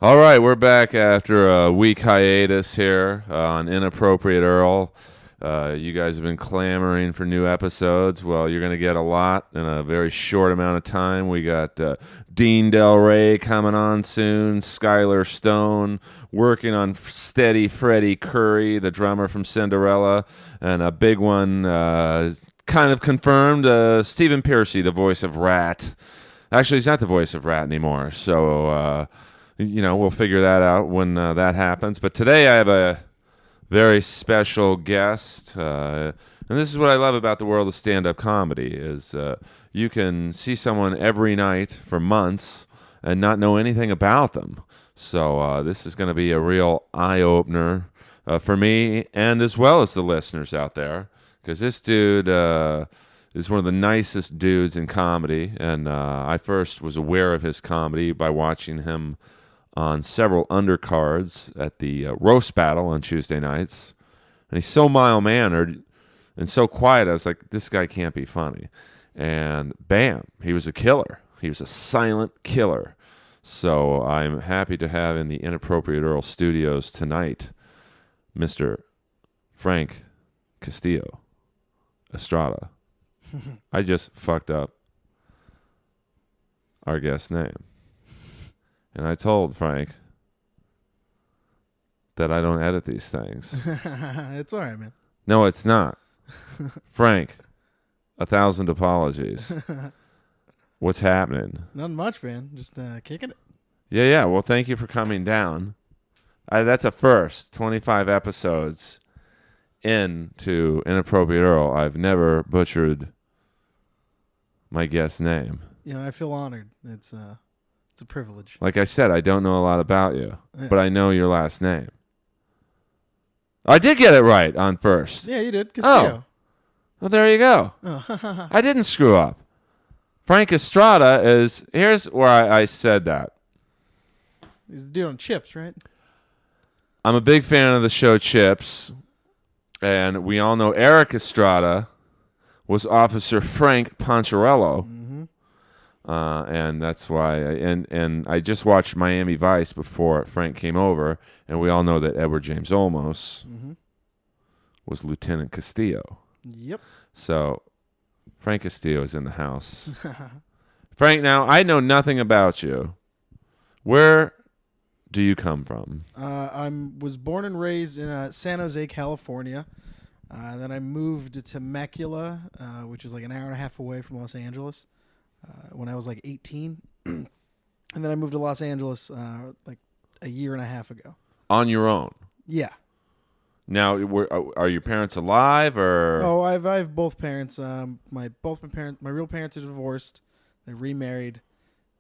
All right, we're back after a week hiatus here on Inappropriate Earl. You guys have been clamoring for new episodes. Well, you're going to get a lot in a very short amount of time. We got Dean Del Rey coming on soon, Skylar Stone working on Steady Freddie Curry, the drummer from Cinderella, and a big one kind of confirmed, Stephen Piercy, the voice of Rat. Actually, he's not the voice of Rat anymore, so... we'll figure that out when that happens. But today I have a very special guest, and this is what I love about the world of stand-up comedy, is you can see someone every night for months and not know anything about them. So this is going to be a real eye-opener for me and as well as the listeners out there, because this dude is one of the nicest dudes in comedy, and I first was aware of his comedy by watching him on several undercards at the roast battle on Tuesday nights. And he's so mild-mannered and so quiet, I was like, this guy can't be funny. And bam, he was a killer. He was a silent killer. So I'm happy to have in the Inappropriate Earl studios tonight Mr. Frank Castillo Estrada. I just fucked up our guest's name. And I told Frank that I don't edit these things. It's all right, man. No, it's not. Frank, 1,000 apologies. What's happening? Nothing much, man. Just kicking it. Yeah. Well, thank you for coming down. That's a first. 25 episodes into Inappropriate Earl. I've never butchered my guest's name. I feel honored. It's a privilege. Like I said, I don't know a lot about you, but I know your last name. I did get it right on first. Yeah, you did. Castillo. Oh. Well, there you go. Oh. I didn't screw up. Frank Estrada is... Here's where I said that. He's the dude on Chips, right? I'm a big fan of the show Chips, and we all know Eric Estrada was Officer Frank Poncherello. Mm-hmm. And that's why, and I just watched Miami Vice before Frank came over, and we all know that Edward James Olmos was Lieutenant Castillo. Yep. So Frank Castillo is in the house. Frank, now I know nothing about you. Where do you come from? I was born and raised in San Jose, California. Then I moved to Temecula, which is like an hour and a half away from Los Angeles. When I was like 18. And then I moved to Los Angeles like a year and a half ago. On your own? Yeah. Now, are your parents alive or? Oh, I have both parents. My real parents are divorced. They remarried.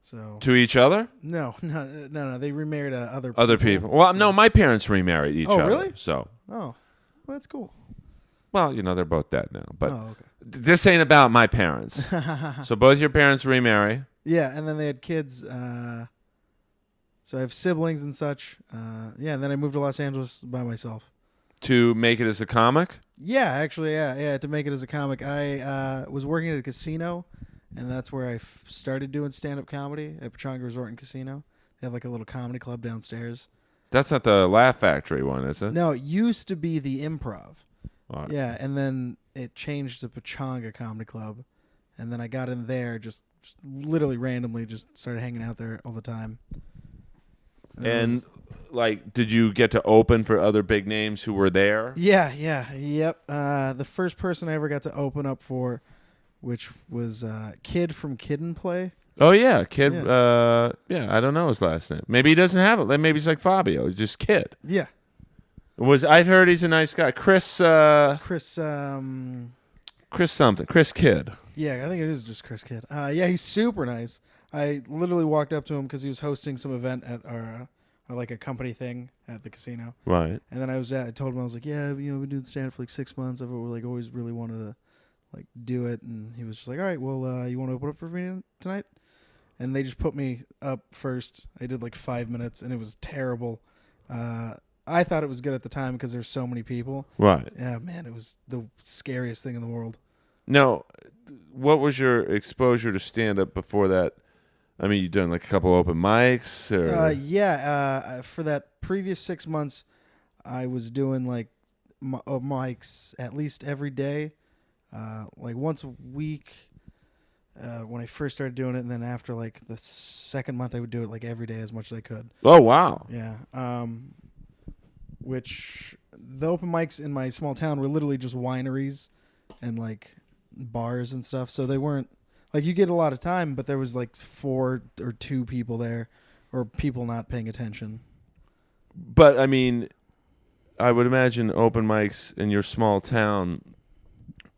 So to each other? No. They remarried other people. Well, no, my parents remarried each other. Oh, really? So. Oh, well, that's cool. Well, they're both dead now. But okay. This ain't about my parents. So both your parents remarry. Yeah, and then they had kids. So I have siblings and such. And then I moved to Los Angeles by myself. To make it as a comic? Yeah, actually, yeah. To make it as a comic. I was working at a casino, and that's where I started doing stand-up comedy at Pechanga Resort and Casino. They have like a little comedy club downstairs. That's not the Laugh Factory one, is it? No, it used to be the Improv. Right. Yeah, and then it changed to Pechanga Comedy Club, and then I got in there just literally randomly, just started hanging out there all the time. And did you get to open for other big names who were there? Yep. The first person I ever got to open up for, which was Kid from Kid and Play. Oh yeah, Kid. Yeah. I don't know his last name. Maybe he doesn't have it. Maybe he's like Fabio. He's just Kid. Yeah. I've heard he's a nice guy. Chris something. Chris Kidd. Yeah, I think it is just Chris Kidd. Yeah, he's super nice. I literally walked up to him because he was hosting some event at our like a company thing at the casino. Right. And then I told him, I was like, yeah, we've been doing stand-up for like 6 months. I've always really wanted to like do it. And he was just like, all right, well, you want to open up for me tonight? And they just put me up first. I did like 5 minutes, and it was terrible. I thought it was good at the time because there's so many people. Right. Yeah, man, it was the scariest thing in the world. Now, what was your exposure to stand-up before that? I mean, you done like a couple open mics, or Yeah. For that previous 6 months, I was doing like mics at least every day, like once a week. When I first started doing it, and then after like the second month, I would do it like every day as much as I could. oh wow, Yeah. Which the open mics in my small town were literally just wineries and like bars and stuff. So they weren't like you get a lot of time, but there was like 4 or 2 people there, or people not paying attention. but I mean, I would imagine open mics in your small town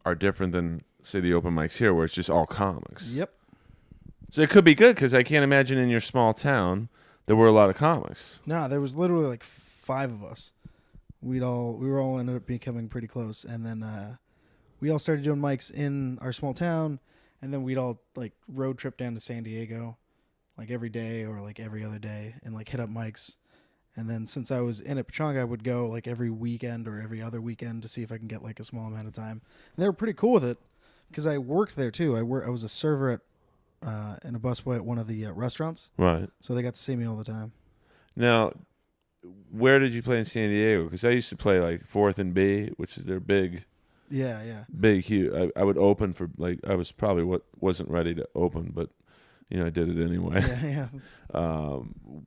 are different than say the open mics here, where it's just all comics. Yep. So it could be good because I can't imagine in your small town there were a lot of comics. Nah, there was literally like 5 of us. We were all ended up becoming pretty close, and then we all started doing mics in our small town, and then we'd all like road trip down to San Diego, like every day or like every other day, and like hit up mics. And then since I was in at Pechanga, I would go like every weekend or every other weekend to see if I can get like a small amount of time. And they were pretty cool with it because I worked there too. I was a server at and a busboy at one of the restaurants, Right. so they got to see me all the time. Now, where did you play in San Diego? Because I used to play like Fourth and B, which is their big, Yeah. huge. I would open for like I was probably wasn't ready to open, but I did it anyway. Yeah.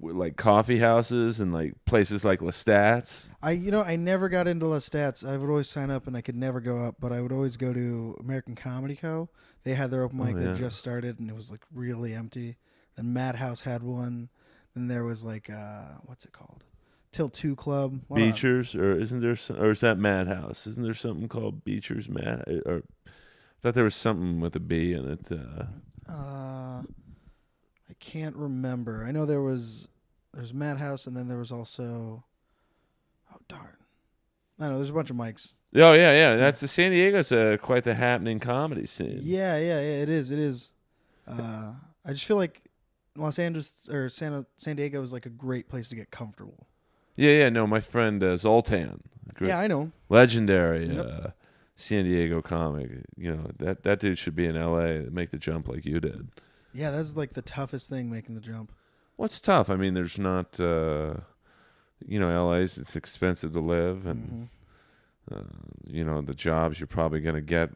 Like coffee houses and like places like Lestat's. I never got into Lestat's. I would always sign up and I could never go up, but I would always go to American Comedy Co. They had their open mic that just started and it was like really empty. Then Madhouse had one. Then there was like what's it called? Till 2 Club. Beechers, or isn't there or is that Madhouse? Isn't there something called Beechers Or I thought there was something with a B in it. I can't remember. I know there's Madhouse, and then there was also, oh darn, I don't know. There's a bunch of mics. Oh yeah. That's San Diego's quite the happening comedy scene. Yeah. It is. I just feel like Los Angeles or San Diego is like a great place to get comfortable. Yeah. No, my friend Zoltan. Yeah, I know. Legendary Yep. San Diego comic. That dude should be in L.A. to make the jump like you did. Yeah, that's like the toughest thing, making the jump. What's tough? I mean, there's not. L.A.'s it's expensive to live, and the jobs you're probably gonna get.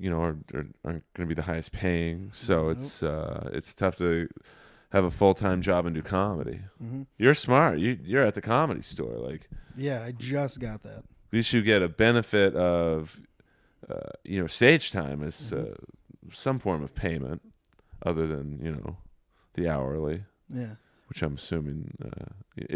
Aren't going to be the highest paying, so it's tough to have a full-time job and do comedy. Mm-hmm. You're smart. You're at the Comedy Store, like. Yeah, I just got that. At least you get a benefit of, stage time as some form of payment, other than the hourly. Yeah. Which I'm assuming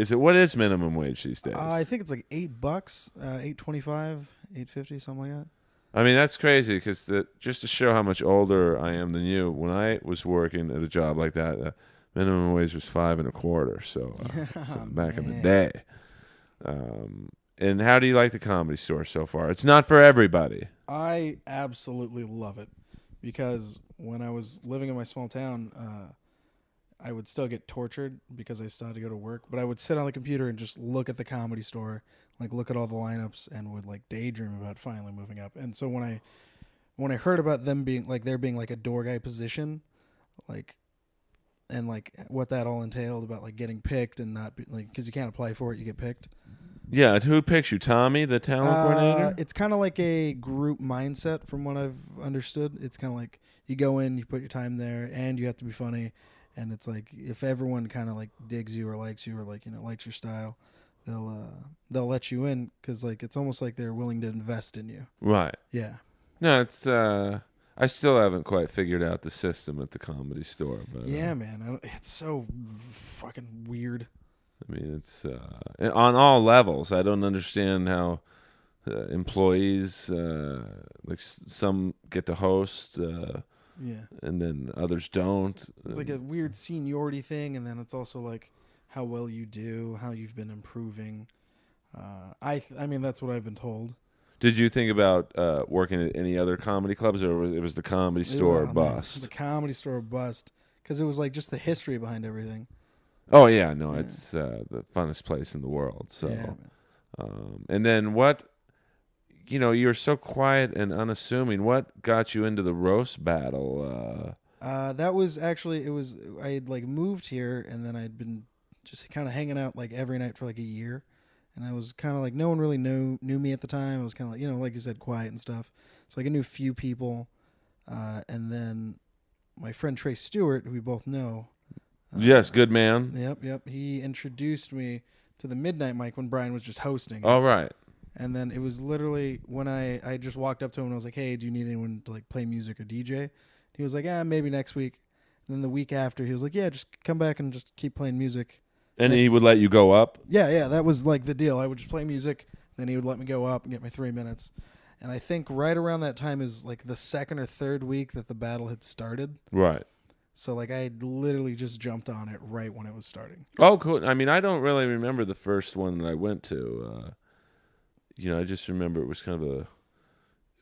what is minimum wage these days? I think it's like $8, $8.25, $8.50, something like that. I mean, that's crazy because just to show how much older I am than you, when I was working at a job like that, minimum wage was $5.25. So back in the day. And how do you like the Comedy Store so far? It's not for everybody. I absolutely love it because when I was living in my small town, I would still get tortured because I still had to go to work. But I would sit on the computer and just look at the Comedy Store, like look at all the lineups, and would like daydream about finally moving up. And so when I heard about them being like there being like a door guy position, like, and like what that all entailed about like getting picked and not be, like because you can't apply for it, you get picked. Yeah, who picks you? Tommy, the talent coordinator? It's kind of like a group mindset from what I've understood. It's kind of like you go in, you put your time there, and you have to be funny. And it's like if everyone kind of like digs you or likes like likes your style, they'll let you in because like it's almost like they're willing to invest in you. Right. Yeah. No, it's I still haven't quite figured out the system at the Comedy Store, but yeah, man, it's so fucking weird. I mean, it's on all levels. I don't understand how employees like some get to host. Yeah. And then others don't. It's like a weird seniority thing, and then it's also like how well you do, how you've been improving. I mean, that's what I've been told. Did you think about working at any other comedy clubs, or it was the Comedy Store bust? The Comedy Store bust, because it was like just the history behind everything. Oh yeah, no, it's the funnest place in the world. So, yeah, and then what? You're so quiet and unassuming. What got you into the roast battle? That was actually I had like moved here and then I'd been just kind of hanging out like every night for like a year, and I was kind of like no one really knew me at the time. I was kind of like like you said quiet and stuff, so like I knew a few people, and then my friend Trey Stewart, who we both know. Yes, good man. Yep. He introduced me to the Midnight Mic when Brian was just hosting it. All right. And then it was literally when I just walked up to him and I was like, "Hey, do you need anyone to like play music or DJ?" He was like, maybe next week." And then the week after, he was like, "Yeah, just come back and just keep playing music." And he would let you go up? Yeah, that was like the deal. I would just play music, then he would let me go up and get my 3 minutes. And I think right around that time is like the second or third week that the battle had started. Right. So like I literally just jumped on it right when it was starting. Oh, cool. I mean, I don't really remember the first one that I went to. I just remember it was kind of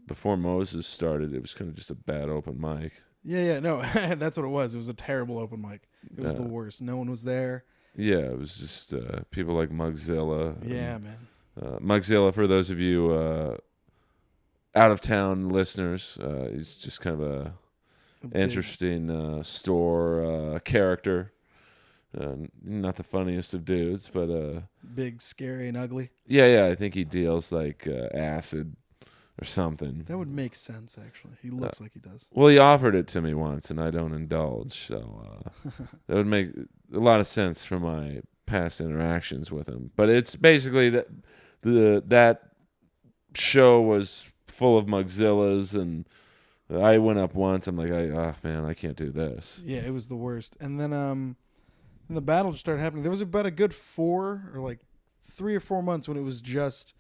before Moses started, it was kind of just a bad open mic. Yeah, no, that's what it was. It was a terrible open mic. It was the worst. No one was there. Yeah, it was just people like Mugzilla. Yeah, man. Mugzilla, for those of you out-of-town listeners, he's just kind of a interesting store character. Not the funniest of dudes, but big, scary, and ugly. Yeah. I think he deals like acid or something. That would make sense, actually. He looks like he does. Well, he offered it to me once, and I don't indulge, so that would make a lot of sense from my past interactions with him. But it's basically that that show was full of Mugzillas, and I went up once. I'm like, man, I can't do this. Yeah, it was the worst. And then the battle just started happening. There was about a good 4 or like 3 or 4 months when it was just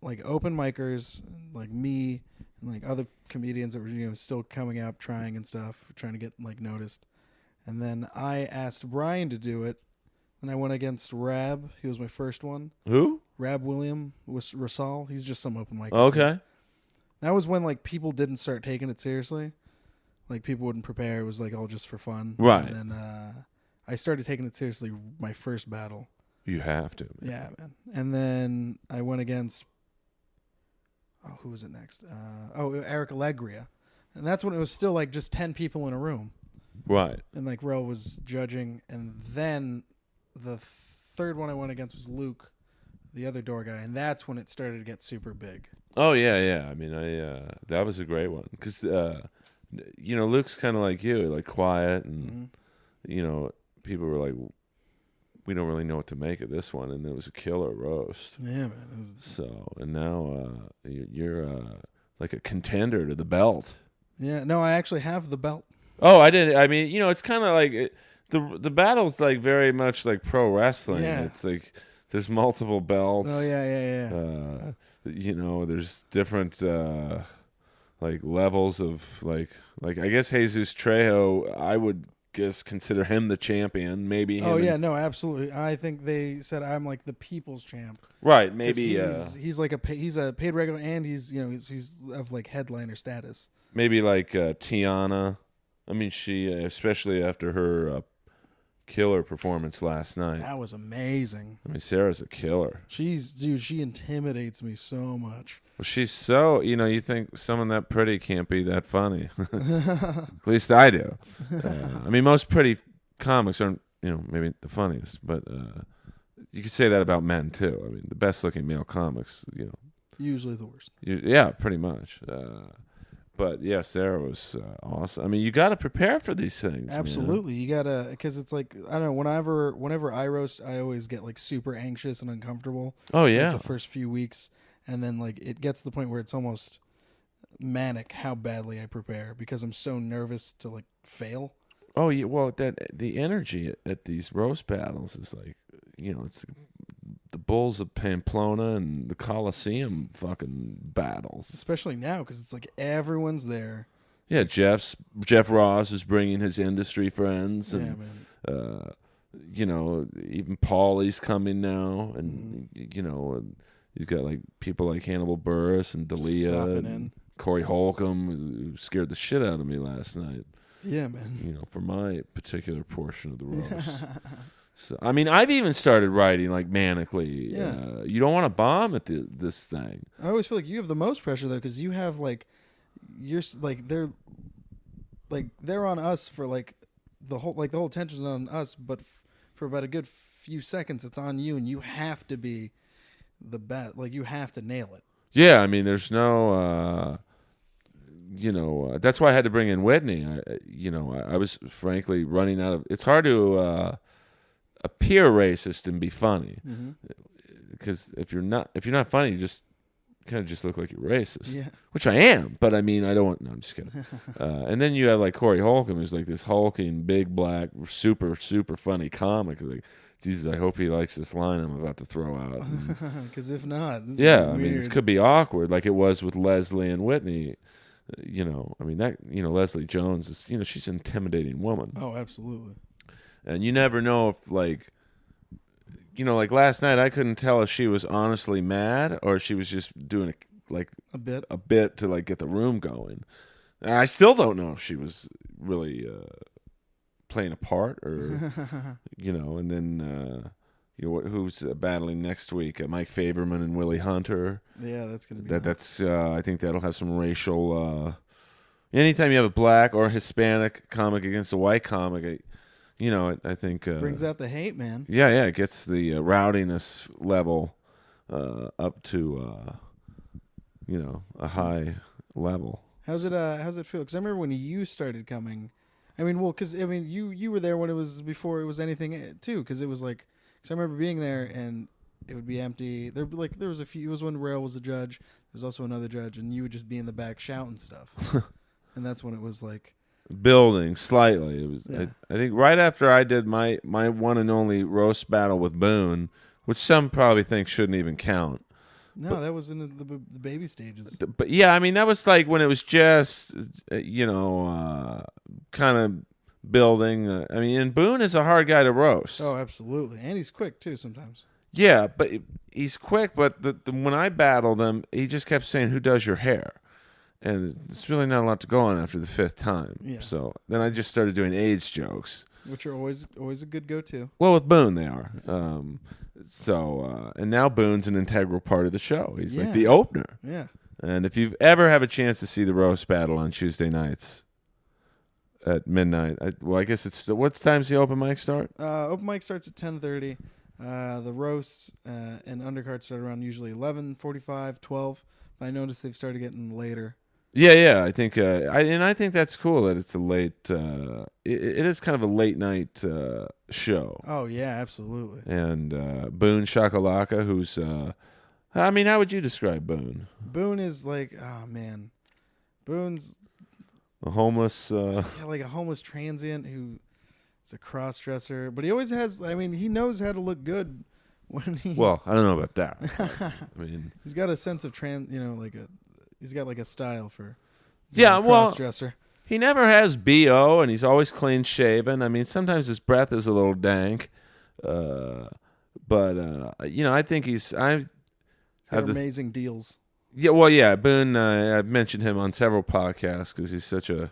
like open micers, like me and like other comedians that were still coming up, trying and stuff, trying to get like noticed. And then I asked Brian to do it, and I went against Rab. He was my first one. Who? Rab William was Rasal. He's just some open mic. Okay. That was when like people didn't start taking it seriously. Like people wouldn't prepare. It was like all just for fun. Right. And then I started taking it seriously my first battle. You have to. Man. Yeah, man. And then I went against who was it next? Eric Allegria. And that's when it was still like just 10 people in a room. Right. And like Earl was judging. And then the third one I went against was Luke, the other door guy. And that's when it started to get super big. Oh, yeah. I mean, that was a great one. Because, Luke's kind of like you, like quiet. And, people were like, we don't really know what to make of this one, and it was a killer roast. Yeah, man. So, and now you're like a contender to the belt. Yeah, no, I actually have the belt. Oh, I didn't. I mean, it's kind of like the battle's like very much like pro wrestling. Yeah. It's like there's multiple belts. Oh yeah. There's different like levels of like I guess Jesus Trejo, I would consider him the champion, maybe. No, absolutely. I think they said I'm like the people's champ. Right, maybe. He's like he's a paid regular, and he's he's of like headliner status. Maybe like Tiana. I mean, she especially after her killer performance last night. That was amazing. I mean, Sarah's a killer. She intimidates me so much. Well, she's so, you think someone that pretty can't be that funny. At least I do. I mean, most pretty comics aren't, maybe the funniest, but you could say that about men too. I mean, the best looking male comics, usually the worst. Yeah, pretty much. But yeah, Sarah was awesome. I mean, you got to prepare for these things. Absolutely, you gotta, because it's like I don't know. Whenever I roast, I always get like super anxious and uncomfortable. Oh yeah, like the first few weeks, and then like it gets to the point where it's almost manic how badly I prepare because I'm so nervous to like fail. Oh yeah, well the energy at these roast battles is like, it's the Bulls of Pamplona and the Coliseum fucking battles. Especially now because it's like everyone's there. Yeah, Jeff Ross is bringing his industry friends, and man. Even Paulie's coming now, and you've got like people like Hannibal Buress and D'Elia and Corey Holcomb, who scared the shit out of me last night. Yeah, man. For my particular portion of the roast. So, I mean, I've even started writing like manically. Yeah. You don't want to bomb at this thing. I always feel like you have the most pressure though, because you have like, you're like like they're on us for like the whole attention's on us, but for about a good few seconds, it's on you, and you have to be the best. Like you have to nail it. Yeah, I mean, there's no, that's why I had to bring in Whitney. I was frankly running out of. It's hard to appear racist and be funny, because if you're not funny, you just kind of just look like you're racist. Yeah. Which I am, but I mean, I don't. No, I'm just kidding. And then you have like Corey Holcomb, who's like this hulking, big black, super super funny comic. Like, Jesus, I hope he likes this line I'm about to throw out. Because if not, this Yeah, is I mean, weird. it could be awkward, like it was with Leslie and Whitney. I mean that. Leslie Jones is. She's an intimidating woman. Oh, absolutely. And you never know if like like last night I couldn't tell if she was honestly mad or if she was just doing A bit. a bit to like get the room going. And I still don't know if she was really playing a part or and then who's battling next week? Mike Faberman and Willie Hunter. Yeah, that's gonna be. That's I think that'll have some racial. Anytime you have a black or Hispanic comic against a white comic, I think brings out the hate, man. Yeah, it gets the rowdiness level up to a high level. How's it feel? Because I remember when you started coming. I mean, you were there when it was before it was anything too. Because it was like, because I remember being there and it would be empty. There was a few. It was when Rail was a judge. There was also another judge, and you would just be in the back shouting stuff. And that's when it was like. Building slightly. It was. Yeah. I think right after I did my one and only roast battle with Boone, which some probably think shouldn't even count. No, that was in the baby stages. But yeah, I mean that was like when it was just kind of building. I mean, and Boone is a hard guy to roast. Oh, absolutely, and he's quick too sometimes. Yeah, but he's quick. But when I battled him, he just kept saying, "Who does your hair?" And it's really not a lot to go on after the fifth time. Yeah. So then I just started doing AIDS jokes, which are always a good go-to. Well, with Boone they are. And now Boone's an integral part of the show. He's like the opener. Yeah. And if you've ever have a chance to see the roast battle on Tuesday nights at midnight, I guess it's what time's the open mic start? Open mic starts at 10:30. The roasts and undercards start around usually 11:45, 12. I noticed they've started getting later. Yeah. I think I think that's cool that it's a late. It is kind of a late night show. Oh yeah, absolutely. And Boone Shakalaka, who's I mean, how would you describe Boone? Boone is like, oh man, Boone's a homeless. Like a homeless transient who is a cross-dresser, but he always has. I mean, he knows how to look good when he. Well, I don't know about that. I mean, he's got a sense of he's got like a style for. Yeah, cross-dresser. He never has BO, and he's always clean shaven. I mean, sometimes his breath is a little dank, but I think he's amazing deals. Yeah, well, yeah, Boone. I've mentioned him on several podcasts because he's such a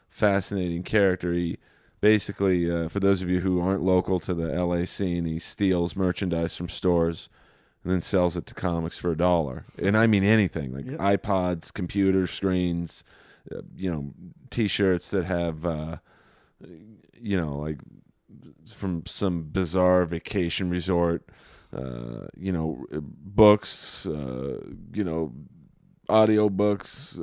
fascinating character. He basically, for those of you who aren't local to the LA scene, he steals merchandise from stores and then sells it to comics for $1. And I mean anything, like iPods, computer screens, T-shirts that have, like from some bizarre vacation resort, books, audio books,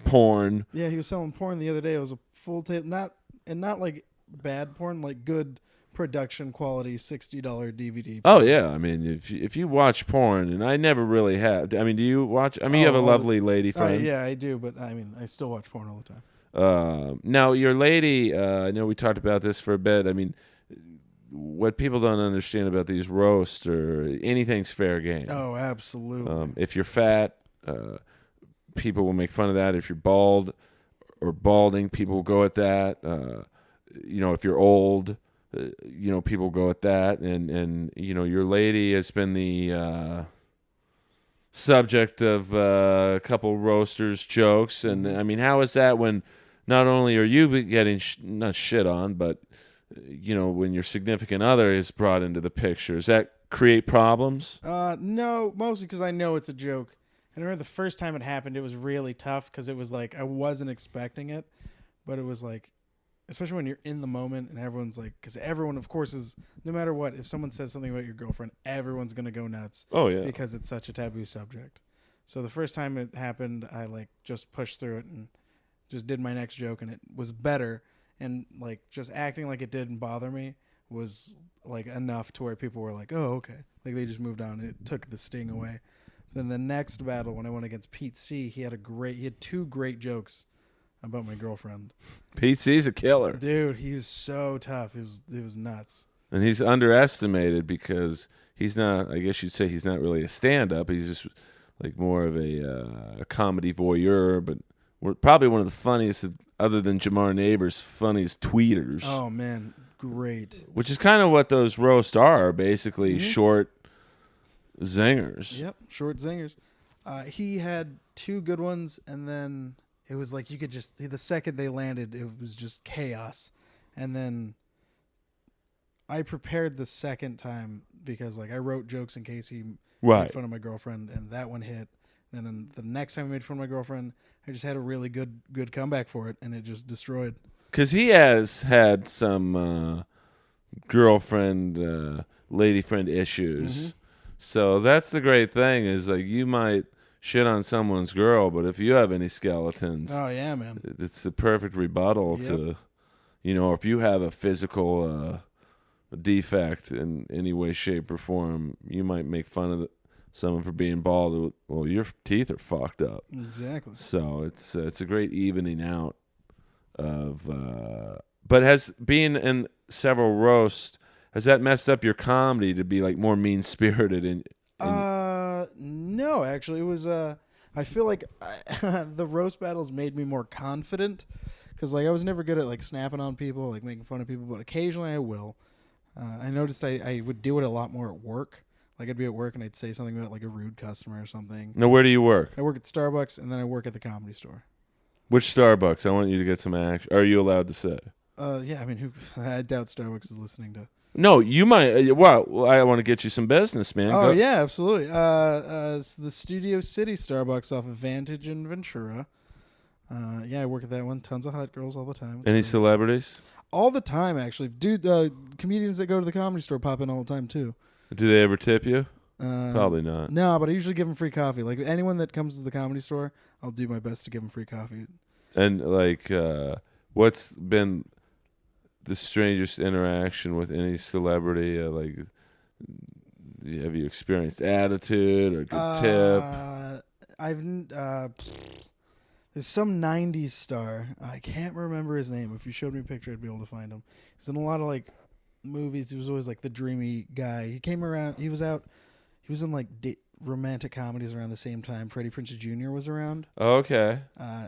porn. Yeah, he was selling porn the other day. It was a full tape, not like bad porn, like good production quality $60 DVD. Oh yeah, I mean if you watch porn, and I never really have. I mean, do you watch? I mean, you have a lovely lady friend. Yeah, I do, but I mean, I still watch porn all the time. Now your lady, I know we talked about this for a bit. I mean, what people don't understand about these roasts or anything's fair game. Oh, absolutely. If you're fat, people will make fun of that. If you're bald or balding, people will go at that. If you're old, people go at that. And your lady has been the subject of a couple roasters' jokes. And I mean, how is that when not only are you getting not shit on, but when your significant other is brought into the picture? Does that create problems? No, mostly because I know it's a joke. And I remember the first time it happened, it was really tough because it was like I wasn't expecting it. but it was like, especially when you're in the moment and everyone's like, because everyone, of course, is, no matter what, if someone says something about your girlfriend, everyone's going to go nuts. Oh, yeah. Because it's such a taboo subject. So the first time it happened, I like just pushed through it and just did my next joke, and it was better. And like just acting like it didn't bother me was like enough to where people were like, oh, okay. Like they just moved on. It took the sting away. Then the next battle, when I went against Pete C, he had 2 great jokes about my girlfriend. Pete C's a killer. Dude, he was so tough. It was nuts. And he's underestimated because he's not, I guess you'd say he's not really a stand-up. He's just like more of a comedy voyeur, but we're probably one of the funniest, other than Jamar Neighbors, funniest tweeters. Oh, man. Great. Which is kind of what those roasts are, basically short zingers. Yep, short zingers. He had 2 good ones, and then it was like you could just, the second they landed, it was just chaos. And then I prepared the second time because like I wrote jokes in case he made fun of my girlfriend, and that one hit. And then the next time I made fun of my girlfriend, I just had a really good comeback for it, and it just destroyed. Because he has had some girlfriend, lady friend issues. Mm-hmm. So that's the great thing is like you might shit on someone's girl, but if you have any skeletons, oh yeah, man, it's the perfect rebuttal to, or if you have a physical defect in any way, shape, or form, you might make fun of someone for being bald. Well, your teeth are fucked up. Exactly. So it's a great evening out of. But has being in several roasts, has that messed up your comedy to be like more mean spirited? No, actually, it was. I feel like the roast battles made me more confident because like I was never good at like snapping on people, like making fun of people, but occasionally I will. I noticed I would do it a lot more at work. Like I'd be at work and I'd say something about like a rude customer or something. Now, where do you work? I work at Starbucks and then I work at the Comedy Store. Which Starbucks? I want you to get some action. Are you allowed to say? Yeah, I mean, I doubt Starbucks is listening to. No, you might. Well, I want to get you some business, man. Oh, yeah, absolutely. It's the Studio City Starbucks off of Vantage in Ventura. Yeah, I work at that one. Tons of hot girls all the time. Any celebrities? All the time, actually. Dude, comedians that go to the Comedy Store pop in all the time, too. Do they ever tip you? Probably not. No, but I usually give them free coffee. Like, anyone that comes to the Comedy Store, I'll do my best to give them free coffee. And, like, what's been the strangest interaction with any celebrity? Like, have you experienced attitude or good tip? There's some 90s star. I can't remember his name. If you showed me a picture, I'd be able to find him. He's in a lot of like movies. He was always like the dreamy guy. He came around. He was in like romantic comedies around the same time. Freddie Prinze Jr. was around. Oh, okay.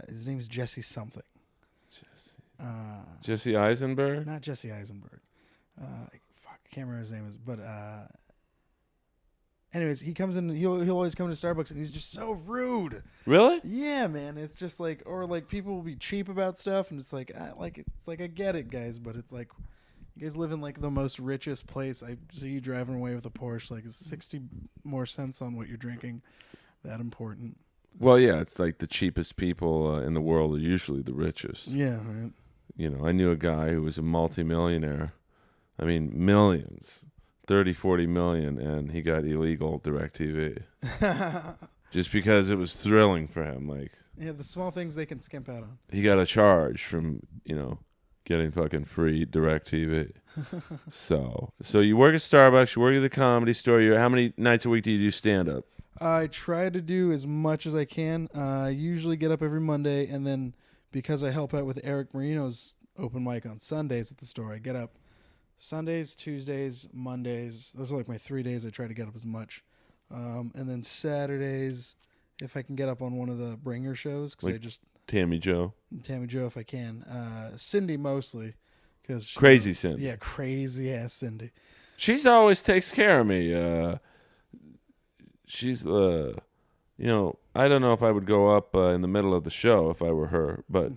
His name's Jesse something. Jesse Eisenberg? Not Jesse Eisenberg. I can't remember his name is, but anyways, he comes in. He'll always come to Starbucks, and he's just so rude. Really? Yeah, man. It's just like, or like people will be cheap about stuff, and it's like I get it, guys, but it's like, you guys live in like the most richest place. I see you driving away with a Porsche, like 60 more cents on what you're drinking. That important? Well, yeah. It's like the cheapest people in the world are usually the richest. Yeah, right. I knew a guy who was a multimillionaire. I mean, millions. 30, 40 million, and he got illegal DirecTV. Just because it was thrilling for him. Like, yeah, the small things they can skimp out on. He got a charge from, getting fucking free DirecTV. So you work at Starbucks, you work at the Comedy Store. How many nights a week do you do stand-up? I try to do as much as I can. I usually get up every Monday, and then because I help out with Eric Marino's open mic on Sundays at the store, I get up Sundays, Tuesdays, Mondays. Those are like my 3 days I try to get up as much. And then Saturdays, if I can get up on one of the bringer shows. Cause like I just Tammy Joe if I can. Cindy mostly. Crazy Cindy. Yeah, crazy ass Cindy. She's always takes care of me. She's, I don't know if I would go up in the middle of the show if I were her, but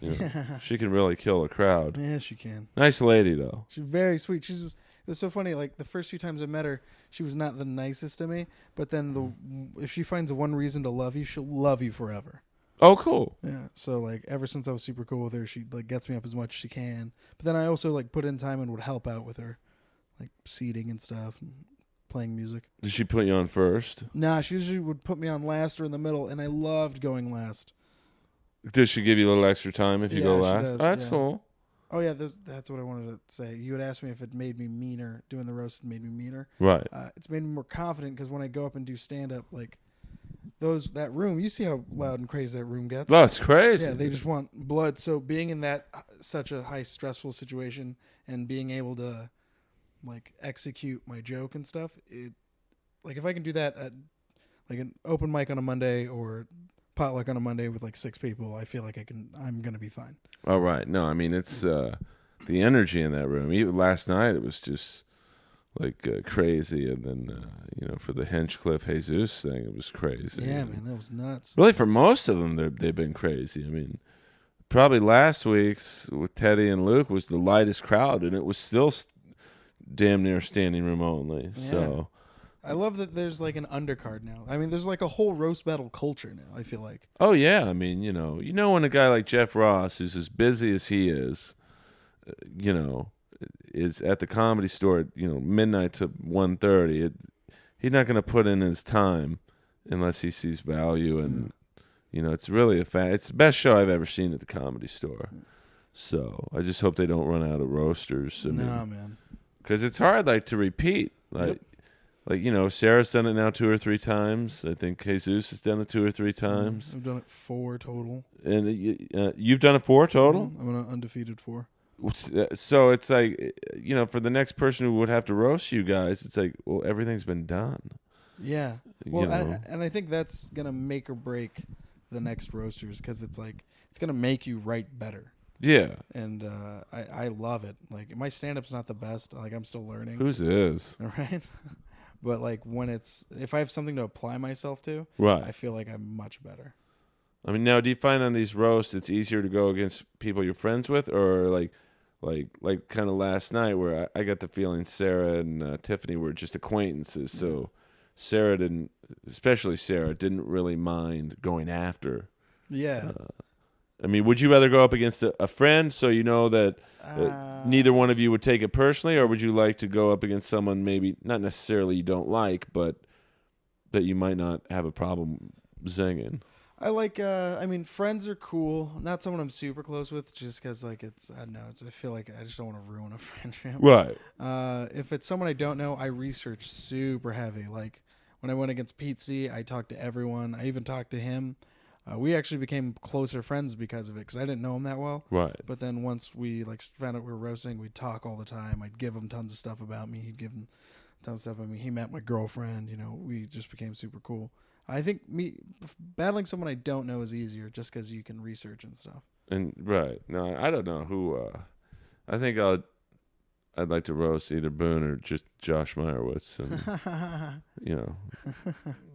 she can really kill a crowd. Yeah, she can. Nice lady, though. She's very sweet. It was so funny. Like the first few times I met her, she was not the nicest to me. But then if she finds one reason to love you, she'll love you forever. Oh, cool. Yeah. So like ever since I was super cool with her, she like gets me up as much as she can. But then I also like put in time and would help out with her, like seating and stuff and playing music. Did she put you on first? Nah, she usually would put me on last or in the middle, and I loved going last. Does she give you a little extra time if you go Yeah, she last? does. Oh, that's Yeah. cool. Oh yeah, that's what I wanted to say. You had asked me if it made me meaner. Doing the roast made me meaner. Right. It's made me more confident because when I go up and do stand up, like that room, you see how loud and crazy that room gets. Oh, it's crazy. Yeah, they just want blood. So being in that such a high stressful situation and being able to like execute my joke and stuff, it like if I can do that at like an open mic on a Monday or potluck on a Monday with like 6 people, I feel like I'm gonna be fine. All right. No, I mean it's the energy in that room. Even last night, it was just like crazy, and then for the Hinchcliffe Jesus thing, it was crazy. Yeah, man, that was nuts. Really, for most of them, they've been crazy. I mean, probably last week's with Teddy and Luke was the lightest crowd, and it was still damn near standing room only. Yeah. So I love that there's like an undercard now. I mean, there's like a whole roast battle culture now, I feel like. oh yeah, I mean, when a guy like Jeff Ross, who's as busy as he is, is at the Comedy Store at midnight to 1:30, he's not going to put in his time unless he sees value, and it's really it's the best show I've ever seen at the Comedy Store. So I just hope they don't run out of roasters. Man. Because it's hard, like, to repeat. Sarah's done it now 2 or 3 times. I think Jesus has done it 2 or 3 times. I've done it 4 total. And you've done it 4 total? I'm an undefeated 4. So it's like, for the next person who would have to roast you guys, it's like, well, everything's been done. Yeah. Well, and I think that's going to make or break the next roasters because it's like, it's going to make you write better. Yeah. And I love it. Like, my stand-up's not the best. Like, I'm still learning. Whose is? Right? But, like, if I have something to apply myself to, right, I feel like I'm much better. I mean, now, do you find on these roasts it's easier to go against people you're friends with, or like kind of last night where I got the feeling Sarah and Tiffany were just acquaintances, so Sarah didn't really mind going after. Yeah. I mean, would you rather go up against a friend so you know that neither one of you would take it personally, or would you like to go up against someone maybe not necessarily you don't like, but that you might not have a problem zinging? I like, friends are cool. Not someone I'm super close with just because, like, I don't know. I feel like I just don't want to ruin a friendship. Right. If it's someone I don't know, I research super heavy. Like, when I went against Pete C, I talked to everyone. I even talked to him. We actually became closer friends because of it because I didn't know him that well. Right. But then once we, like, found out we were roasting, we'd talk all the time. I'd give him tons of stuff about me. He'd give him tons of stuff about me. He met my girlfriend. We just became super cool. I think battling someone I don't know is easier just because you can research and stuff. And right, no, I don't know who. I think I'd like to roast either Boone or just Josh Meyerowitz, and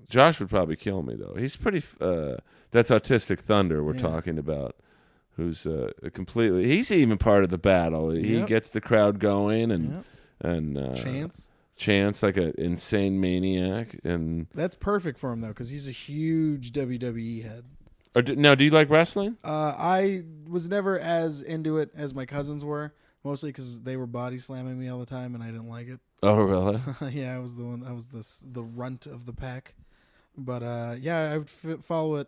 Josh would probably kill me though. He's pretty. That's Autistic Thunder we're talking about, who's completely. He's even part of the battle. He gets the crowd going, and Chance, like an insane maniac, and that's perfect for him though, because he's a huge WWE head. Now, do you like wrestling? I was never as into it as my cousins were, mostly because they were body slamming me all the time, and I didn't like it. Oh, really? Yeah, I was the one. I was the runt of the pack. But I would follow it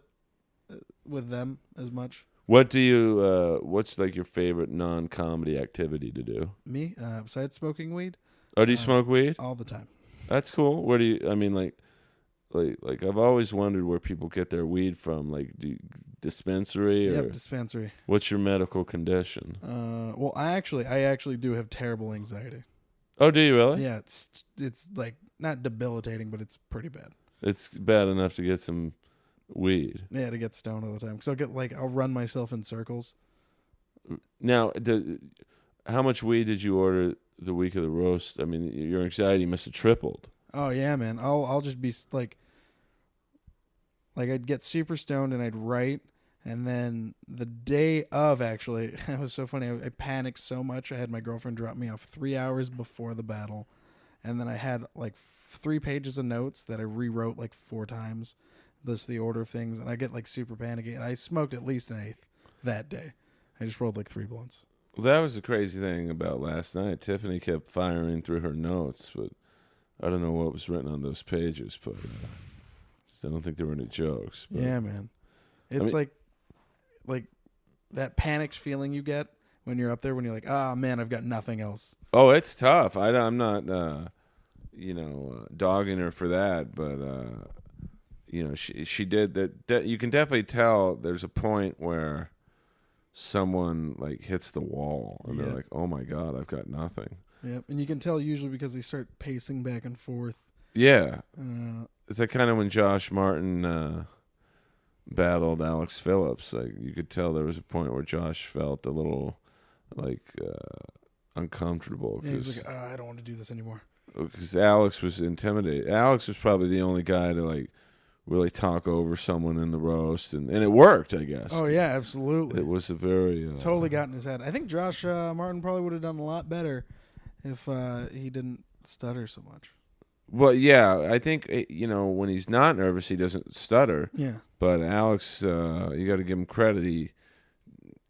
with them as much. What do you? What's like your favorite non-comedy activity to do? Me, besides smoking weed. Oh, do you smoke weed? All the time. That's cool. Where do you? I mean, like I've always wondered where people get their weed from. Like, dispensary or? Yep, dispensary. What's your medical condition? Well, I actually do have terrible anxiety. Oh, do you really? Yeah, it's like not debilitating, but it's pretty bad. It's bad enough to get some weed. Yeah, to get stoned all the time. Because I'll run myself in circles. Now, how much weed did you order the week of the roast? I mean, your anxiety must have tripled. Oh yeah, man. I'll just be like I'd get super stoned and I'd write, and then the day of, actually, it was so funny. I panicked so much. I had my girlfriend drop me off 3 hours before the battle, and then I had like 3 pages of notes that I rewrote like 4 times. the order of things, and I get like super panicky. And I smoked at least an eighth that day. I just rolled like 3 blunts. Well, that was the crazy thing about last night. Tiffany kept firing through her notes, but I don't know what was written on those pages, but I don't think there were any jokes. But, Yeah, man. It's like that panicked feeling you get when you're up there when you're like, oh man, I've got nothing else. Oh, it's tough. I'm not, dogging her for that, but she did that. You can definitely tell there's a point where someone like hits the wall and they're like, oh my God, I've got nothing. Yep, and you can tell usually because they start pacing back and forth. Yeah. It's like kind of when Josh Martin battled Alex Phillips. Like you could tell there was a point where Josh felt a little like uncomfortable. Yeah, he's like, I don't want to do this anymore. Because Alex was intimidated. Alex was probably the only guy to like really talk over someone in the roast, and it worked, I guess. Oh yeah, absolutely. It was a very totally got in his head. I think Josh Martin probably would have done a lot better if he didn't stutter so much. Well, yeah, I think when he's not nervous, he doesn't stutter. Yeah. But Alex, you got to give him credit. He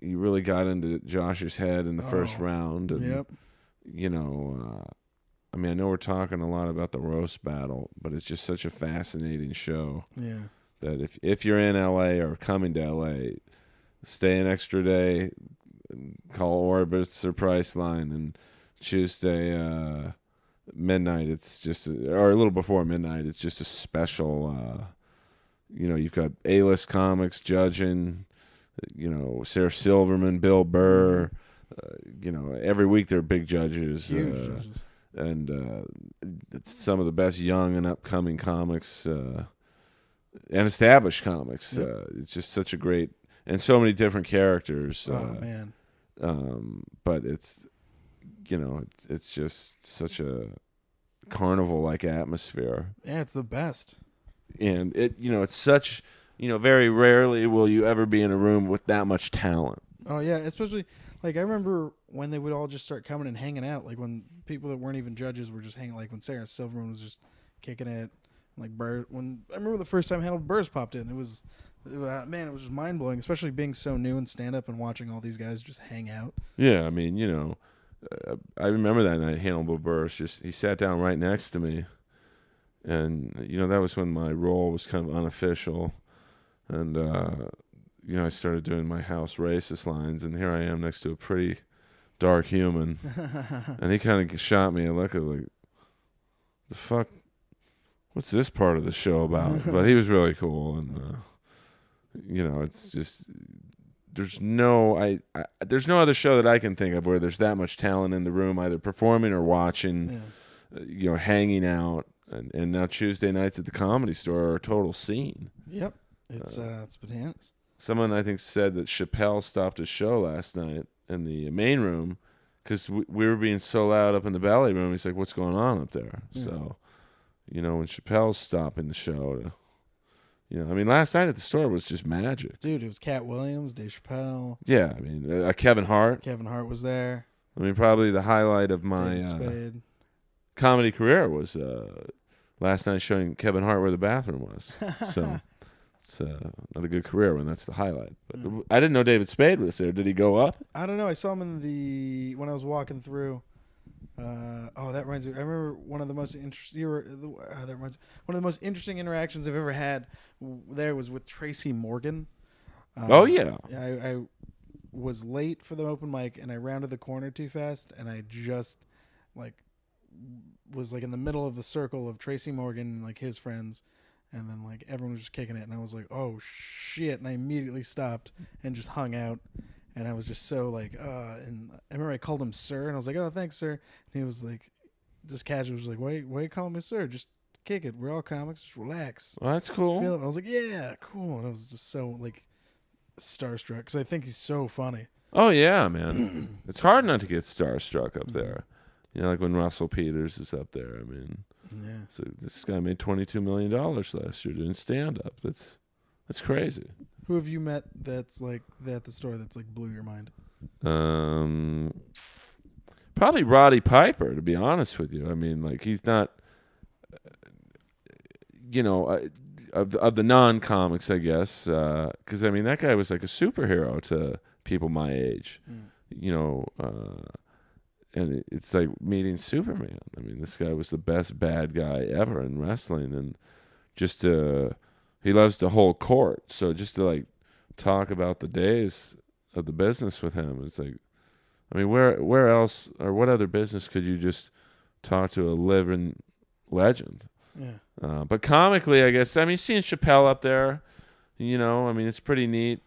really got into Josh's head in the first round. And, yep. I mean, I know we're talking a lot about the roast battle, but it's just such a fascinating show. Yeah. That if you're in LA or coming to LA, stay an extra day, call Orbitz or Priceline, and Tuesday midnight. It's just or a little before midnight. It's just a special. You've got A-list comics judging. Sarah Silverman, Bill Burr. Every week there are big judges. Huge judges. And it's some of the best young and upcoming comics and established comics. Yep. It's just such a great and so many different characters. Oh man! But it's it's just such a carnival-like atmosphere. Yeah, it's the best. And it's such very rarely will you ever be in a room with that much talent. Oh yeah, especially. Like, I remember when they would all just start coming and hanging out. Like, when people that weren't even judges were just hanging. Like, when Sarah Silverman was just kicking it. Like, Burr. I remember the first time Harold Burrs popped in. It was just mind-blowing. Especially being so new in stand-up and watching all these guys just hang out. Yeah, I mean, I remember that night Hannibal Buress he sat down right next to me. And, that was when my role was kind of unofficial. And, I started doing my house racist lines, and here I am next to a pretty dark human. And he kind of shot me a look of like, the fuck, what's this part of the show about? But he was really cool, and, it's just, there's no other show that I can think of where there's that much talent in the room, either performing or watching, hanging out. And now Tuesday nights at the Comedy Store are a total scene. Yep. It's bananas. Someone, I think, said that Chappelle stopped his show last night in the main room because we were being so loud up in the belly room. He's like, what's going on up there? Yeah. So, when Chappelle's stopping the show, last night at the store was just magic. Dude, it was Cat Williams, Dave Chappelle. Yeah, I mean, Kevin Hart. Kevin Hart was there. I mean, probably the highlight of my comedy career was last night showing Kevin Hart where the bathroom was. So... It's not a good career when that's the highlight. But I didn't know David Spade was there. Did he go up? I don't know. I saw him when I was walking through. That reminds me. I remember one of the most interesting. One of the most interesting interactions I've ever had there was with Tracy Morgan. Oh yeah. I was late for the open mic and I rounded the corner too fast and I just was in the middle of the circle of Tracy Morgan and his friends. And then, everyone was just kicking it. And I was like, oh, shit. And I immediately stopped and just hung out. And I was just so, and I remember I called him sir. And I was like, oh, thanks, sir. And he was just casual. He was like, why you calling me sir? Just kick it. We're all comics. Just relax. Well, that's cool. Feel it. And I was like, yeah, cool. And I was just so, starstruck. Because I think he's so funny. Oh, yeah, man. It's hard not to get starstruck up there. When Russell Peters is up there. I mean... Yeah. So this guy made $22 million last year doing stand-up. That's crazy. Who have you met that's at the store that's blew your mind? Probably Roddy Piper, to be honest with you. I mean, he's not. of the non-comics, I guess, because I mean that guy was like a superhero to people my age, you know, and it's like meeting Superman. I mean, this guy was the best bad guy ever in wrestling, and just he loves to hold court. So just to like talk about the days of the business with him, it's like, I mean, where else or what other business could you just talk to a living legend? Yeah. But comically, I guess, I mean, seeing Chappelle up there, you know, I mean, it's pretty neat.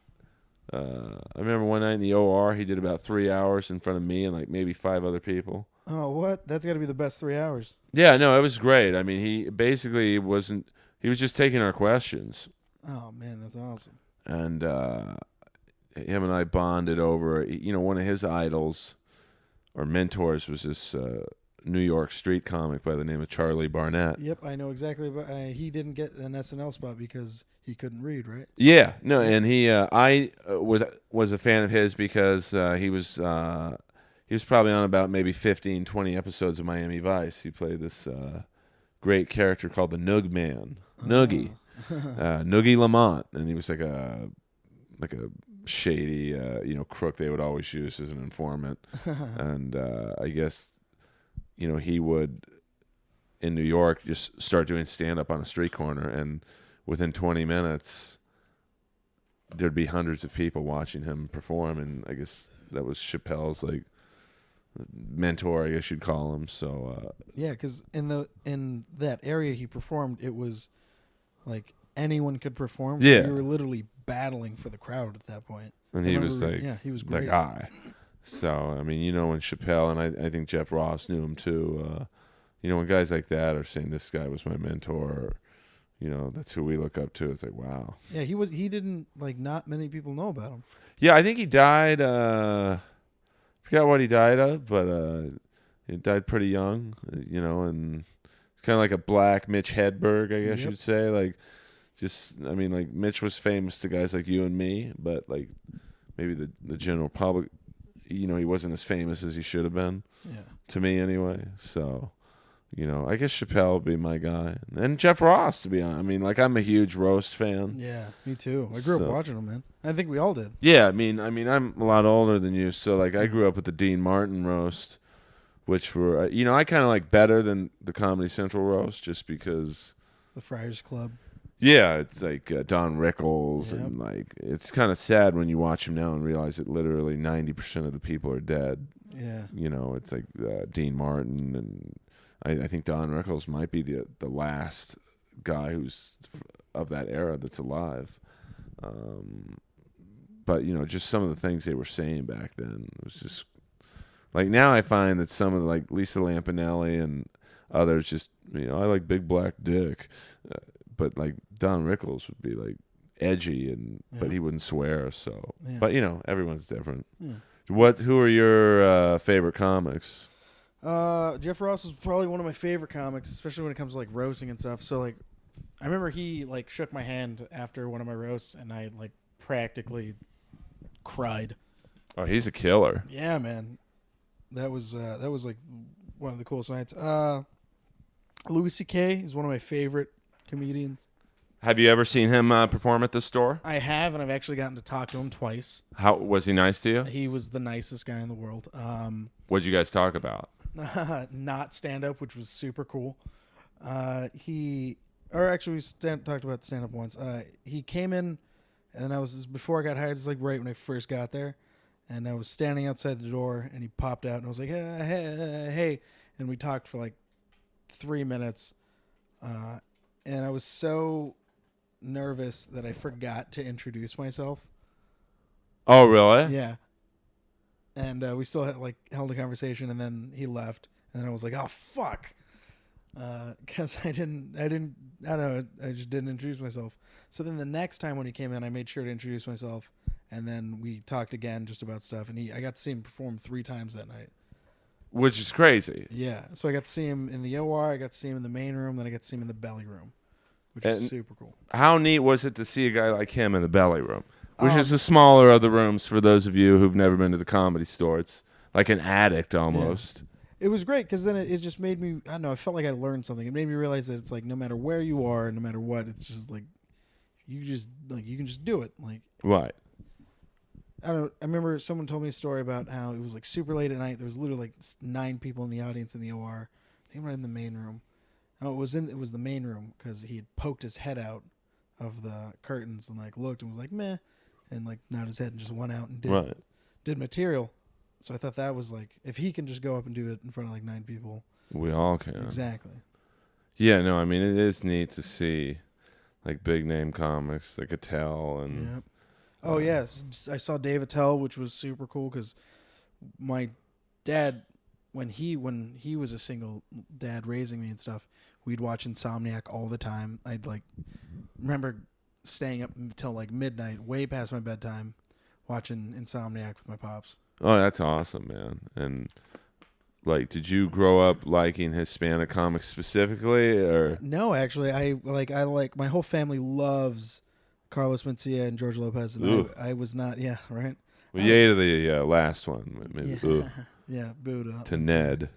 I remember one night in the OR, he did about 3 hours in front of me and like maybe 5 other people. Oh, what? That's got to be the best 3 hours. Yeah, no, it was great. I mean, he basically wasn't, he was just taking our questions. Oh, man, that's awesome. And him and I bonded over, you know, one of his idols or mentors was this New York street comic by the name of Charlie Barnett. Yep, I know exactly. But he didn't get an SNL spot because he couldn't read, right? Yeah, no, and I was a fan of his because he was probably on about maybe 15, 20 episodes of Miami Vice. He played this great character called the Noog Man, Noogie, Noogie Lamont, and he was like a shady crook they would always use as an informant, and I guess he would in New York just start doing stand up on a street corner, and within 20 minutes there'd be hundreds of people watching him perform, and I guess that was Chappelle's like mentor, I guess you'd call him. So yeah, because in that area he performed, it was like anyone could perform. So yeah, you were literally battling for the crowd at that point. And he was like, yeah, he was great. the guy. So I mean, when Chappelle, and I think Jeff Ross knew him too. When guys like that are saying this guy was my mentor, that's who we look up to. It's like, wow. Yeah, he didn't, like, not many people know about him. Yeah, I think he died. Forgot what he died of, but he died pretty young. And it's kind of like a black Mitch Hedberg, I guess you'd say. Like, I mean, like Mitch was famous to guys like you and me, but like maybe the general public, he wasn't as famous as he should have been. Yeah. To me, anyway. So. I guess Chappelle would be my guy. And Jeff Ross, to be honest. I mean, like, I'm a huge roast fan. Yeah, me too. I grew up watching him, man. I think we all did. Yeah, I mean, I'm a lot older than you, so, like, I grew up with the Dean Martin roast, which were, I kind of like better than the Comedy Central roast, just because... The Friars Club. Yeah, it's like Don Rickles, and, like, it's kind of sad when you watch him now and realize that literally 90% of the people are dead. Yeah. It's like Dean Martin and... I think Don Rickles might be the last guy who's of that era that's alive. But, just some of the things they were saying back then was just... Like, now I find that some of the, like, Lisa Lampanelli and others just, I like Big Black Dick. But, like, Don Rickles would be, like, edgy, but he wouldn't swear, so... Yeah. But, everyone's different. Yeah. Who are your favorite comics? Jeff Ross is probably one of my favorite comics, especially when it comes to like roasting and stuff. So like, I remember he like shook my hand after one of my roasts, and I like practically cried. Oh, he's a killer. Yeah, man. That was like one of the coolest nights. Louis C.K. is one of my favorite comedians. Have you ever seen him perform at the store? I have, and I've actually gotten to talk to him twice. How was he nice to you? He was the nicest guy in the world. What did you guys talk about? Not stand up, which was super cool. We talked about stand up once. He came in, and before I got hired, it's like right when I first got there, and I was standing outside the door, and he popped out, and I was like, hey, and we talked for like 3 minutes, and I was so nervous that I forgot to introduce myself. Oh, really? Yeah. And we still held a conversation, and then he left, and then I was like, "Oh fuck," because I don't know, I just didn't introduce myself. So then the next time when he came in, I made sure to introduce myself, and then we talked again just about stuff, and I got to see him perform 3 times that night, which is crazy. Yeah, so I got to see him in the OR, I got to see him in the main room, then I got to see him in the belly room, which is super cool. How neat was it to see a guy like him in the belly room? Which is the smaller of the rooms for those of you who've never been to the Comedy Store. It's like an attic almost. Yeah. It was great because then it just made me, I don't know, I felt like I learned something. It made me realize that it's like no matter where you are, no matter what, it's just like you can just do it. Like, Right. I remember someone told me a story about how it was like super late at night. There was literally like 9 people in the audience in the OR. They were in the main room. No, it was the main room because he had poked his head out of the curtains and like looked and was like meh, and like nodded his head and just went out and did material. So I thought that was like, if he can just go up and do it in front of like 9 people, We all can. exactly. Yeah, no, I mean, it is neat to see like big name comics like Attell and. Yep. Oh yes, I saw Dave Attell, which was super cool because my dad, when he was a single dad raising me and stuff, we'd watch Insomniac all the time. I'd like remember staying up until like midnight, way past my bedtime, watching Insomniac with my pops. Oh, that's awesome, man. And like, did you grow up liking Hispanic comics specifically, or? No, actually, I like my whole family loves Carlos Mencia and George Lopez, and I was not. Yeah, right. Well, yay to the last one. Yeah, yeah, booed up to Ned.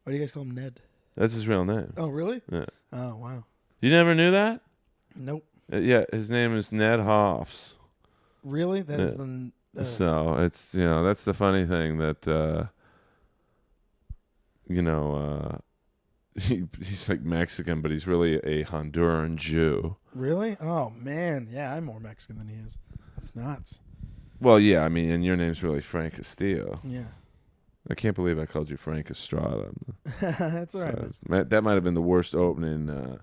Why do you guys call him Ned? That's his real name. Oh, really? Yeah. Oh, wow. You never knew that? Nope. Yeah, his name is Ned Hoffs. Really? That is the. So it's that's the funny thing that he's like Mexican, but he's really a Honduran Jew. Really? Oh man, yeah, I'm more Mexican than he is. That's nuts. Well, yeah, I mean, and your name's really Frank Castillo. Yeah. I can't believe I called you Frank Estrada. That's all right. That might have been the worst opening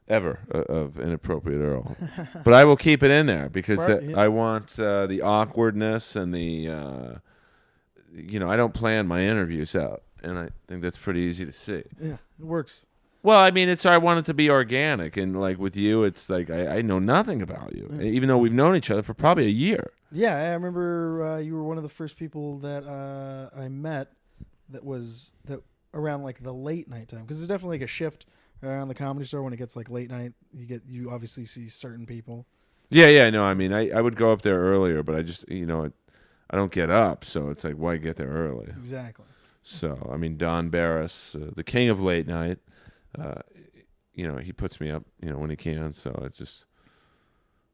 ever of Inappropriate Earl. But I will keep it in there because I want the awkwardness and the, I don't plan my interviews out. And I think that's pretty easy to see. Yeah, it works. Well, I mean, I want it to be organic. And like with you, it's like I know nothing about you, even though we've known each other for probably a year. Yeah, I remember you were one of the first people that I met that around like the late night time, because there's definitely like a shift around the Comedy Store when it gets like late night. You obviously see certain people. Yeah, no, I mean, I would go up there earlier, but I just I don't get up, so it's like, why get there early? Exactly. So I mean, Don Barris, the king of late night, he puts me up when he can. So it's just.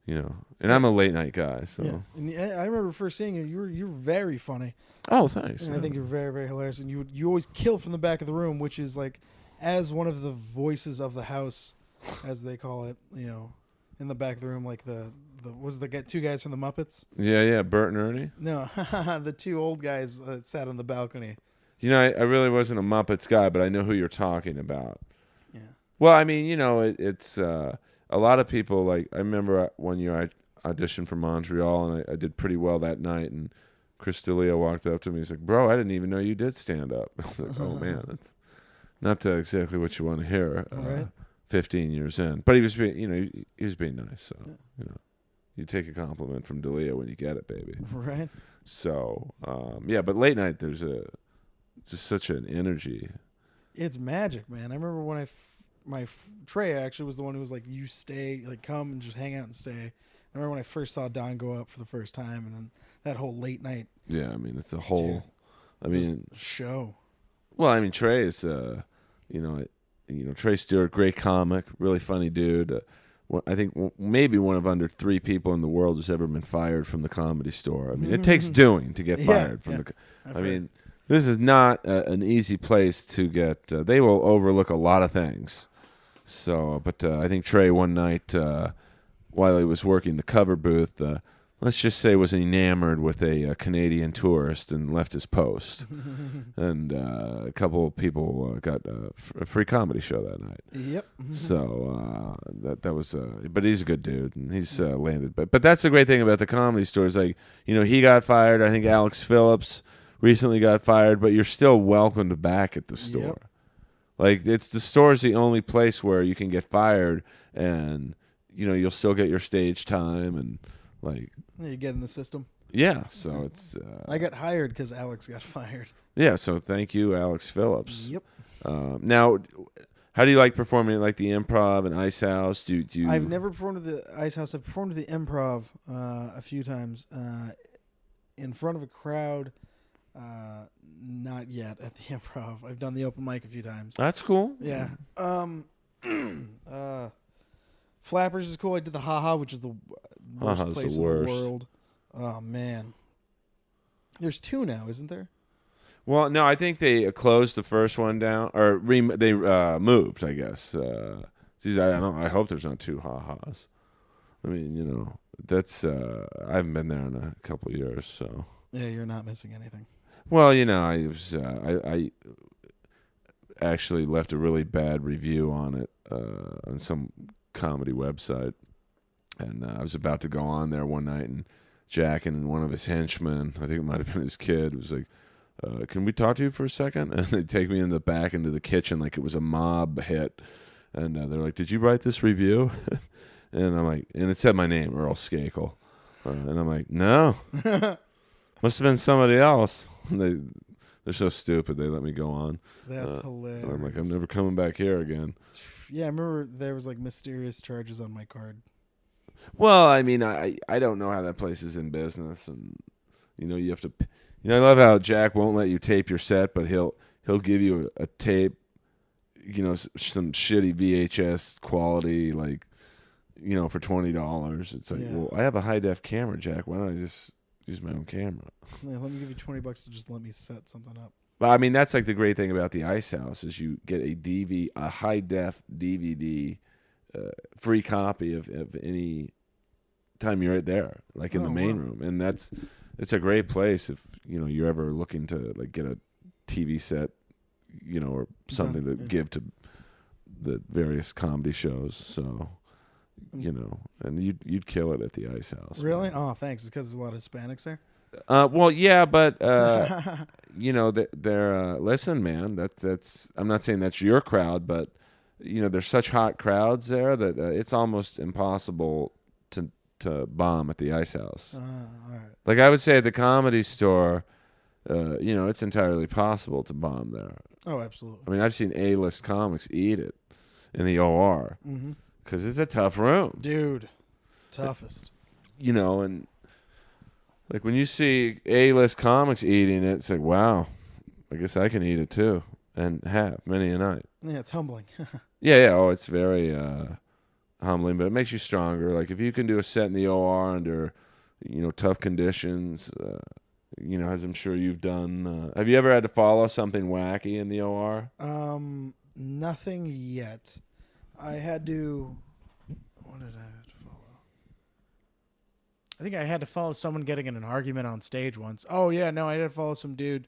And I'm a late night guy, so. Yeah. And I remember first seeing you. You're very funny. Oh, thanks. And I think you're very, very hilarious. And you always kill from the back of the room, which is like, as one of the voices of the house, as they call it. In the back of the room, like the 2 guys from the Muppets. Yeah, Bert and Ernie. No, the 2 old guys that sat on the balcony. I really wasn't a Muppets guy, but I know who you're talking about. Yeah. Well, I mean, it's. A lot of people, like, I remember one year I auditioned for Montreal, and I did pretty well that night, and Castillo walked up to me. He's like, bro, I didn't even know you did stand up. I was like, oh, man, that's not exactly what you want to hear 15 years in. But he was being, he was being nice, so, you take a compliment from D'Elia when you get it, baby. Right. So, but late night, there's just such an energy. It's magic, man. I remember when Trey actually was the one who was like, you stay, like, come and just hang out and stay. I remember when I first saw Don go up for the first time, and then that whole late night. Yeah, I mean, it's a whole, show. Well, I mean, Trey is, Trey Stewart, great comic, really funny dude. I think maybe one of under 3 people in the world who's ever been fired from the Comedy Store. I mean, it takes doing to get fired from the. I mean, this is not an easy place to get. They will overlook a lot of things. So, but I think Trey one night while he was working the cover booth, let's just say was enamored with a Canadian tourist and left his post. And a couple of people got a free comedy show that night. Yep. So that was, but he's a good dude and he's landed. But that's the great thing about the Comedy Store is like, he got fired. I think Alex Phillips recently got fired, but you're still welcomed back at the store. Yep. Like, the store's the only place where you can get fired and, you'll still get your stage time and, like... You get in the system. Yeah, so it's... I got hired because Alex got fired. Yeah, so thank you, Alex Phillips. Yep. Now, how do you like performing at, like, the Improv and Ice House? Do you... I've never performed at the Ice House. I've performed at the Improv a few times in front of a crowd. Not yet at the Improv. I've done the open mic a few times. That's cool. Yeah. Flappers is cool. I did the Haha, which is the worst Ha-ha's place the in the worst. world. Oh man, there's 2 now, isn't there? Well, no, I think they closed the first one down, or they moved. I guess. Geez, I don't know. I hope there's not 2 ha-has. I mean, that's. I haven't been there in a couple of years, so. Yeah, you're not missing anything. Well, I was. I actually left a really bad review on it on some comedy website, and I was about to go on there one night, and Jack and one of his henchmen, I think it might have been his kid, was like, can we talk to you for a second? And they take me in the back into the kitchen like it was a mob hit. And they're like, did you write this review? And I'm like, and it said my name, Earl Skakel. And I'm like, no. Must have been somebody else. And they're so stupid. They let me go on. That's hilarious. And I'm like, I'm never coming back here again. Yeah, I remember there was like mysterious charges on my card. Well, I mean, I don't know how that place is in business. And, you have to... I love how Jack won't let you tape your set, but he'll give you a tape, some shitty VHS quality, like, for $20. It's like, well, I have a high def camera, Jack. Why don't I just use my own camera? Yeah, let me give you $20 to just let me set something up. But I mean, that's like the great thing about the Ice House is you get a high def DVD, free copy of any time you're there, like in the main room, and it's a great place if you're ever looking to like get a TV set, or something to give to the various comedy shows. So, and you'd kill it at the Ice House. Really? Man. Oh, thanks. It's because there's a lot of Hispanics there. Well, yeah, but they're listen, man. That's I'm not saying that's your crowd, but there's such hot crowds there that it's almost impossible to bomb at the Ice House. All right. Like I would say at the Comedy Store, it's entirely possible to bomb there. Oh, absolutely. I mean, I've seen A-list comics eat it in the OR because it's a tough room, dude. Toughest. And like when you see A-list comics eating it, it's like, wow, I guess I can eat it too, and have many a night. Yeah, it's humbling. Yeah. Oh, it's very humbling, but it makes you stronger. Like if you can do a set in the OR under, tough conditions, as I'm sure you've done. Have you ever had to follow something wacky in the OR? Nothing yet. I had to. What did I have to follow? I think I had to follow someone getting in an argument on stage once. Oh yeah, no, I had to follow some dude.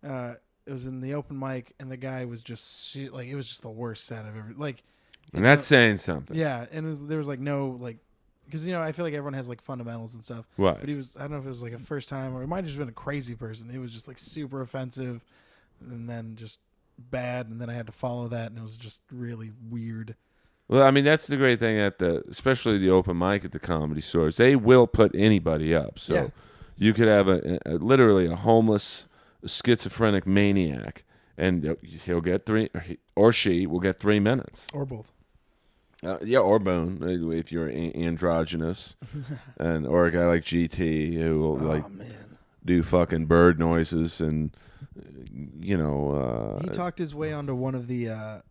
It was in the open mic, and the guy was just like, it was just the worst set I've ever like. And that's saying something. Yeah, and there was like no like, because I feel like everyone has like fundamentals and stuff. Right. But he was, I don't know if it was like a first time or it might have just been a crazy person. It was just like super offensive, and then just bad, and then I had to follow that, and it was just really weird. Well, I mean, that's the great thing especially the open mic at the Comedy Stores. They will put anybody up. So you could have literally a homeless, schizophrenic maniac, and he'll get 3, or she will get 3 minutes. Or both. Or Boone, if you're androgynous, or a guy like GT who will do fucking bird noises and he talked his way onto one of the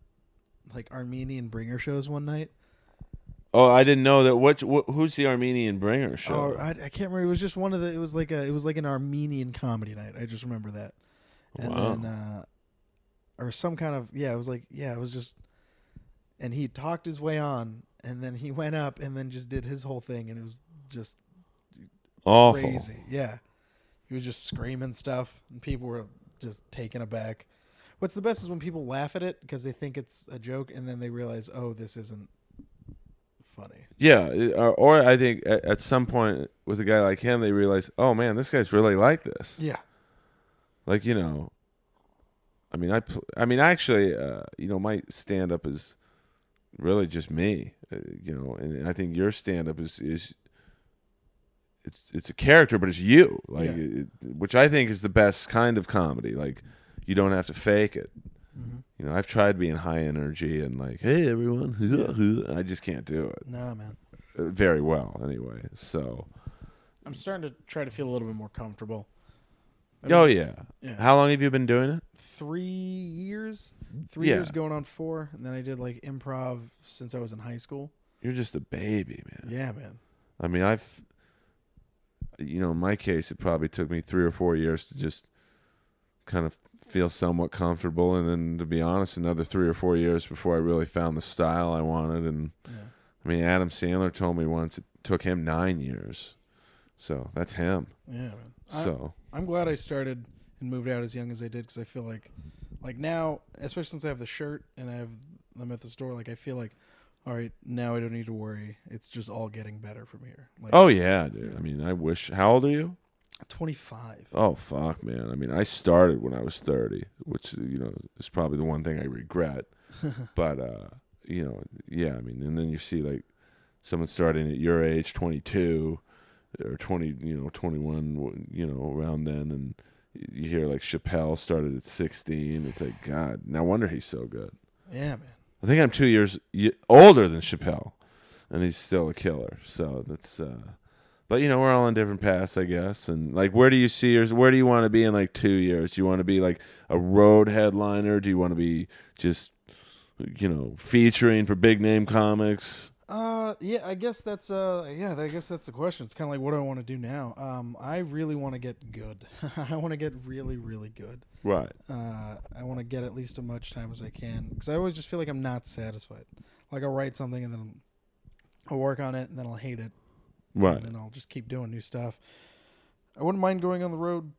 Armenian bringer shows one night. Oh, I didn't know that. Who's the Armenian bringer show? Oh, I can't remember. It was just one of the. It was like an Armenian comedy night. I just remember that. And then, or some kind of it was it was just. And he talked his way on, and then he went up, and then just did his whole thing, and it was just awful. Crazy. Yeah, he was just screaming stuff, and people were just taken aback. What's the best is when people laugh at it because they think it's a joke, and then they realize, oh, this isn't funny. Yeah, or I think at some point with a guy like him, they realize, oh man, this guy's really like this. Yeah, like I mean, actually, my stand up is really just me, and I think your stand-up is it's a character, but it's you, which I think is the best kind of comedy. Like, you don't have to fake it. Mm-hmm. I've tried being high energy and like, hey everyone, I just can't do it. No, man. Very well, anyway. So I'm starting to try to feel a little bit more comfortable. Yeah. How long have you been doing it? 3 years. 3 years going on 4, and then I did like improv since I was in high school. you're just a baby, man. Yeah, man. I mean, in my case, it probably took me 3 or 4 years to just kind of feel somewhat comfortable, and then, to be honest, another 3 or 4 years before I really found the style I wanted. And I mean, Adam Sandler told me once it took him 9 years, so that's him. Yeah, man. I'm glad I started and moved out as young as I did, because I feel like now, especially since I have the shirt and I'm at the store, like I feel like, all right, now I don't need to worry. It's just all getting better from here. Like, oh yeah, dude. I mean, I wish. How old are you? 25. Oh fuck, man. I mean, I started when I was 30, which is probably the one thing I regret. But yeah. I mean, and then you see like someone starting at your age, 22 or 20, 21, around then, and you hear like Chappelle started at 16. It's like, God, no wonder he's so good. Yeah, man. I think I'm 2 years older than Chappelle, and he's still a killer. So that's, but we're all on different paths, I guess. And like, where do you see yours? Where do you want to be in like 2 years? Do you want to be like a road headliner? Do you want to be just, featuring for big name comics? Yeah, I guess that's the question. It's kind of like, what do I want to do now? I really want to get good. I want to get really, really good. Right. I want to get at least as much time as I can, because I always just feel like I'm not satisfied. Like, I'll write something and then I'll work on it and then I'll hate it. Right. And then I'll just keep doing new stuff. I wouldn't mind going on the road.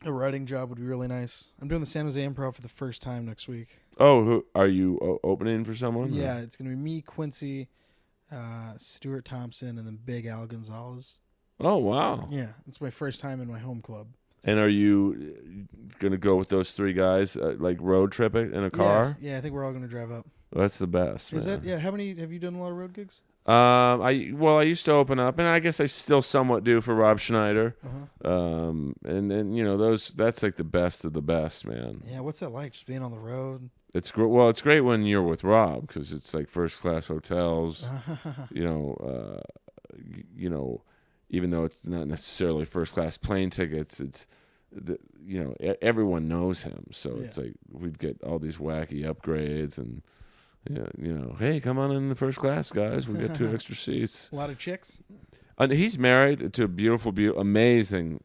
A writing job would be really nice. I'm doing the San Jose Improv for the first time next week. Oh, who are you opening for someone? Yeah, it's going to be me, Quincy, Stuart Thompson, and then Big Al Gonzalez. Oh, wow. Yeah, it's my first time in my home club. And are you going to go with those 3 guys, like road trip it in a car? Yeah, I think we're all going to drive up. Well, that's the best, man. Is that, yeah, have you done a lot of road gigs? I used to open up, and I guess I still somewhat do for Rob Schneider. And that's like the best of the best, man. Yeah, what's that like, just being on the road? It's great. Well, it's great when you're with Rob, because it's like first class hotels. Even though it's not necessarily first class plane tickets, everyone knows him, so it's like we'd get all these wacky upgrades and. Yeah, hey, come on in the first class, guys. We get 2 extra seats. A lot of chicks. And he's married to a beautiful, amazing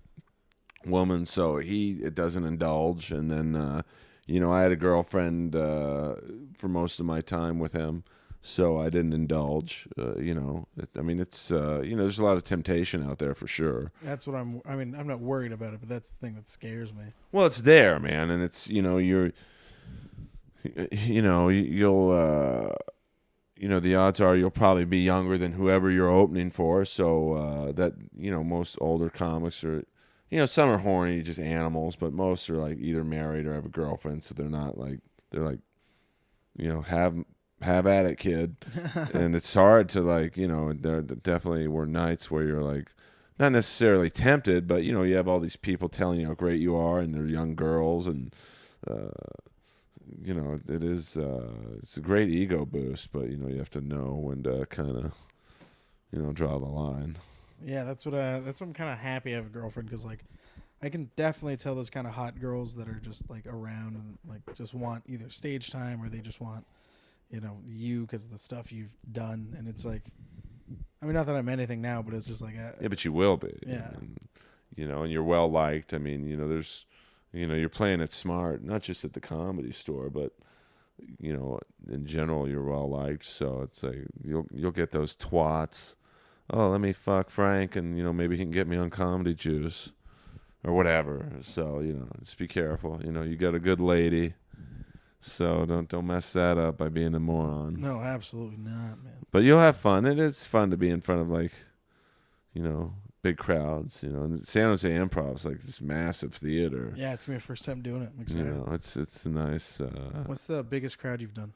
woman, so he doesn't indulge. And then, I had a girlfriend for most of my time with him, so I didn't indulge. It's there's a lot of temptation out there for sure. That's what I'm not worried about it, but that's the thing that scares me. Well, it's there, man, and it's you're. You'll the odds are you'll probably be younger than whoever you're opening for, so that most older comics are some are horny, just animals, but most are like either married or have a girlfriend, so they're not like have at it, kid. And it's hard to there definitely were nights where you're like not necessarily tempted, but you have all these people telling you how great you are, and they're young girls, and it is it's a great ego boost, but you have to know when to kind of draw the line. Yeah, that's what I'm kind of happy I have a girlfriend, because like I can definitely tell those kind of hot girls that are just like around and like just want either stage time or they just want you because of the stuff you've done, and it's like, I mean, not that I'm anything now, but it's just like yeah, but you will be. Yeah. And, and you're well liked. I mean, there's you're playing it smart, not just at the Comedy Store, but in general, you're well liked. So it's like you'll get those twats. Oh, let me fuck Frank, and maybe he can get me on Comedy Juice, or whatever. So just be careful. You got a good lady, so don't mess that up by being a moron. No, absolutely not, man. But you'll have fun. It is fun to be in front of big crowds, and San Jose Improv is like this massive theater. Yeah, it's my first time doing it. I'm excited. It's a nice. What's the biggest crowd you've done?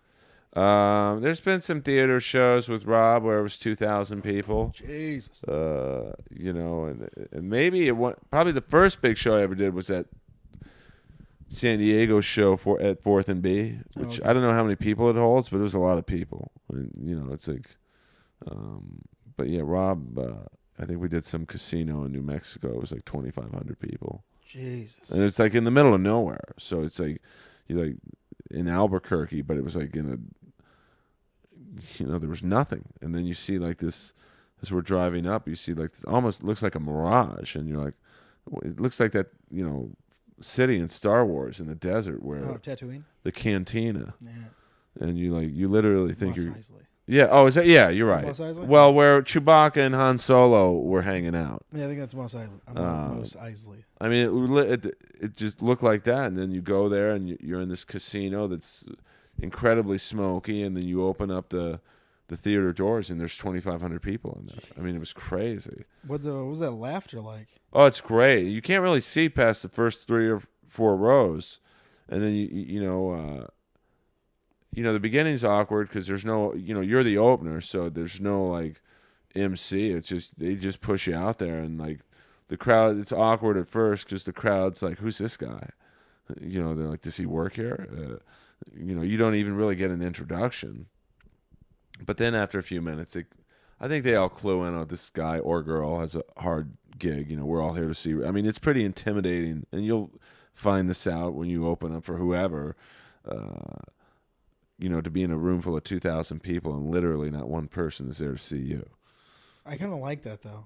There's been some theater shows with Rob where it was 2,000 people. Jesus. And maybe probably the first big show I ever did was at San Diego show at 4th and B, which I don't know how many people it holds, but it was a lot of people. It's like, but yeah, Rob. I think we did some casino in New Mexico. It was like 2,500 people. Jesus. And it's like in the middle of nowhere. So it's like you're like in Albuquerque, but it was like in a there was nothing. And then you see like this, as we're driving up, you see like this, almost looks like a mirage, and you're like, it looks like that, city in Star Wars in the desert where Tatooine, the cantina, yeah, and you literally think Mos you're. Eisley. Yeah. Oh, is that? Yeah, you're right. Mos Eisley? Well, where Chewbacca and Han Solo were hanging out. Yeah, I think that's Mos Eisley. Mos Eisley. I mean, it just looked like that, and then you go there, and you're in this casino that's incredibly smoky, and then you open up the theater doors, and there's 2,500 people in there. I mean, it was crazy. What was that laughter like? Oh, it's great. You can't really see past the first 3 or 4 rows, and then the beginning's awkward because there's no, you're the opener, so there's no like MC. It's just they just push you out there, and like the crowd, it's awkward at first because the crowd's like, "Who's this guy?" They're like, "Does he work here?" You don't even really get an introduction. But then after a few minutes, I think they all clue in on this guy or girl has a hard gig. We're all here to see. I mean, it's pretty intimidating, and you'll find this out when you open up for whoever. To be in a room full of 2,000 people and literally not one person is there to see you. I kind of like that though.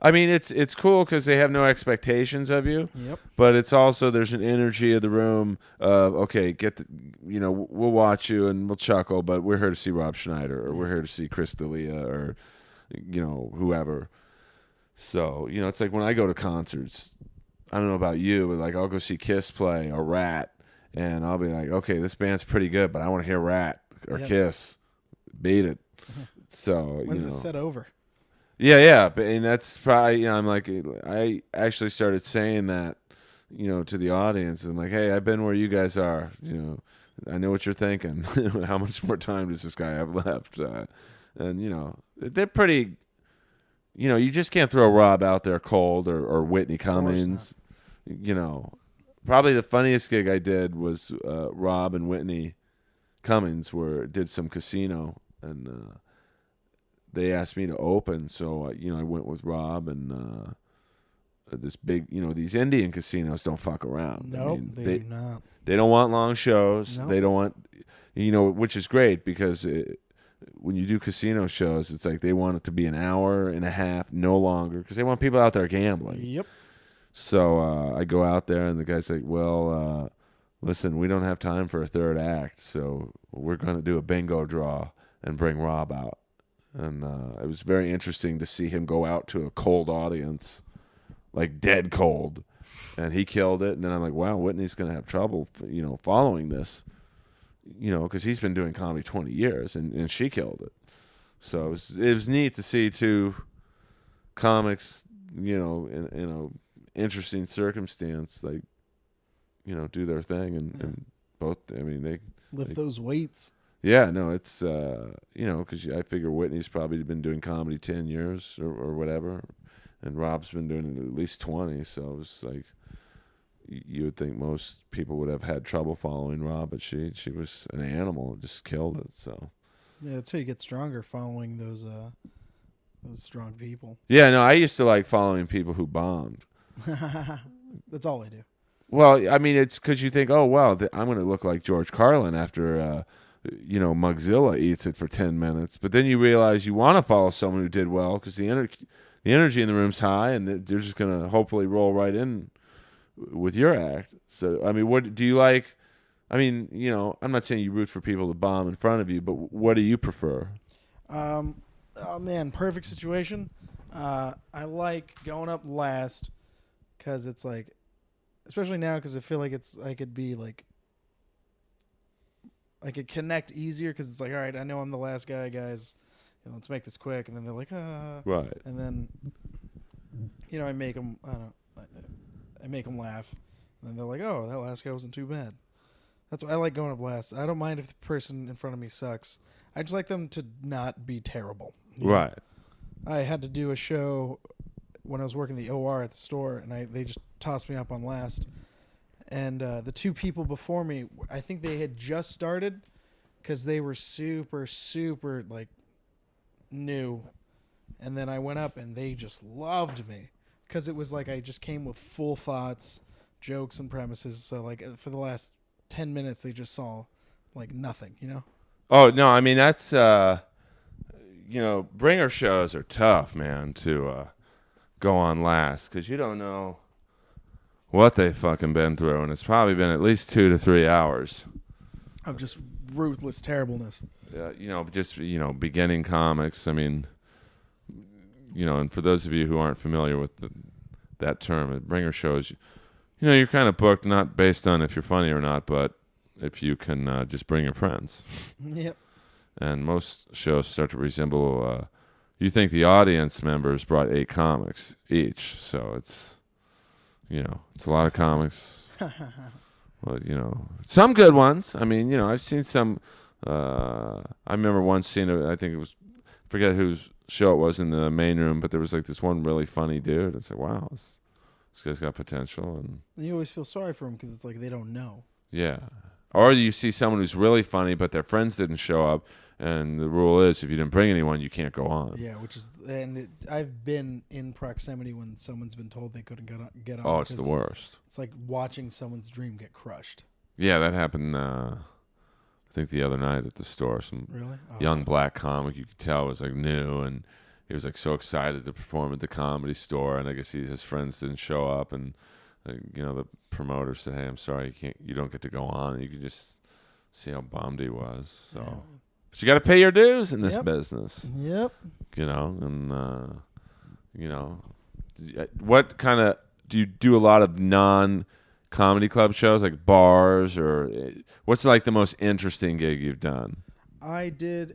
I mean, it's cool because they have no expectations of you. Yep. But it's also there's an energy of the room of okay, we'll watch you and we'll chuckle, but we're here to see Rob Schneider or we're here to see Chris D'Elia or whoever. So it's like when I go to concerts, I don't know about you, but like I'll go see Kiss play or Rat, and I'll be like, okay, this band's pretty good, but I want to hear Rat or Kiss, beat it. So when's this set over? Yeah, and that's probably I'm like I actually started saying that to the audience. I'm like, hey, I've been where you guys are. I know what you're thinking. How much more time does this guy have left? And they're pretty. You just can't throw Rob out there cold or Whitney Cummings. Probably the funniest gig I did was Rob and Whitney Cummings did some casino and. They asked me to open, so I went with Rob and this big. These Indian casinos don't fuck around. Nope, they do not. They don't want long shows. Nope. They don't want, which is great because when you do casino shows, it's like they want it to be an hour and a half, no longer, because they want people out there gambling. Yep. So I go out there, and the guy's like, "Well, listen, we don't have time for a third act, so we're going to do a bingo draw and bring Rob out." And it was very interesting to see him go out to a cold audience, like dead cold, and he killed it. And then I'm like, wow, Whitney's going to have trouble, following this, because he's been doing comedy 20 years, and she killed it. So it was neat to see two comics, in a interesting circumstance, like, do their thing, and both. I mean, they lift those weights. Yeah, no, it's because I figure Whitney's probably been doing comedy 10 years or whatever, and Rob's been doing it at least 20. So it's like you would think most people would have had trouble following Rob, but she was an animal and just killed it. So yeah, that's how you get stronger, following those strong people. Yeah, no, I used to like following people who bombed. That's all I do. Well, I mean, it's because you think, oh wow, I'm going to look like George Carlin after. Mugzilla eats it for 10 minutes. But then you realize you want to follow someone who did well because the energy in the room's high, and they're just going to hopefully roll right in with your act. So, I mean, what do you like? I mean, I'm not saying you root for people to bomb in front of you, but what do you prefer? Oh, man, perfect situation. I like going up last because it's like, especially now because I feel like I could be like, I could connect easier because it's like, all right, I know I'm the last guy, guys. Let's make this quick. And then they're like, ah. Right. And then, I make them, I make them laugh. And then they're like, oh, that last guy wasn't too bad. That's why I like going up last. I don't mind if the person in front of me sucks. I just like them to not be terrible. Right. I had to do a show when I was working the OR at the store, and they just tossed me up on last. And the two people before me, I think they had just started because they were super, super, like, new. And then I went up, and they just loved me because it was like I just came with full thoughts, jokes, and premises. So, like, for the last 10 minutes, they just saw, like, nothing, Oh no, I mean that's bringer shows are tough, man, to go on last because you don't know what they've fucking been through, and it's probably been at least 2 to 3 hours of just ruthless terribleness. Beginning comics. I mean, and for those of you who aren't familiar with that term, bringer shows, you're kind of booked not based on if you're funny or not, but if you can just bring your friends. Yep. And most shows start to resemble. You think the audience members brought 8 comics each, so it's it's a lot of comics. Well, some good ones. I mean, I've seen some. I remember once seeing I think it was, forget whose show it was in the main room, but there was like this one really funny dude. It's like, wow, this guy's got potential, and you always feel sorry for him because it's like they don't know. Yeah, or you see someone who's really funny, but their friends didn't show up, and the rule is if you didn't bring anyone, you can't go on. Yeah, I've been in proximity when someone's been told they couldn't get on. Oh, it's the worst. It's like watching someone's dream get crushed. Yeah, that happened. I think the other night at the store, some young black comic you could tell was like new, and he was like so excited to perform at the Comedy Store, and I guess his friends didn't show up, and the promoter said, "Hey, I'm sorry, you don't get to go on." And you could just see how bummed he was. So, but you got to pay your dues in this business. Yep. What kind of do you do? A lot of non-comedy club shows, like bars, or what's like the most interesting gig you've done? I did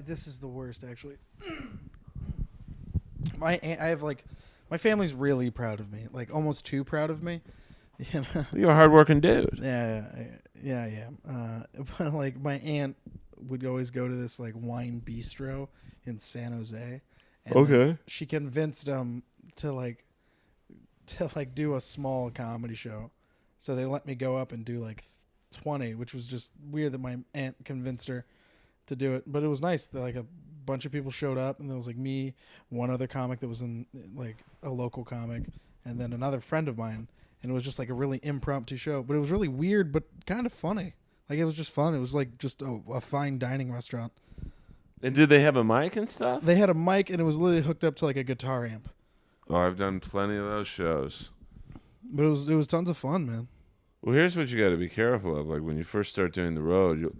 this is the worst, actually. My family's really proud of me, like almost too proud of me. You're a hardworking dude. Yeah, I am. But like my aunt would always go to this like wine bistro in San Jose. And she convinced them to do a small comedy show, so they let me go up and do like 20, which was just weird that my aunt convinced her to do it, but it was nice that like a bunch of people showed up, and there was like me, one other comic that was in like a local comic, and then another friend of mine, and it was just like a really impromptu show, but it was really weird but kind of funny. Like it was just fun. It was like just a fine dining restaurant. And did they have a mic and stuff? They had a mic, and it was literally hooked up to like a guitar amp. Oh, I've done plenty of those shows. But it was tons of fun, man. Well, here's what you got to be careful of. Like when you first start doing the road,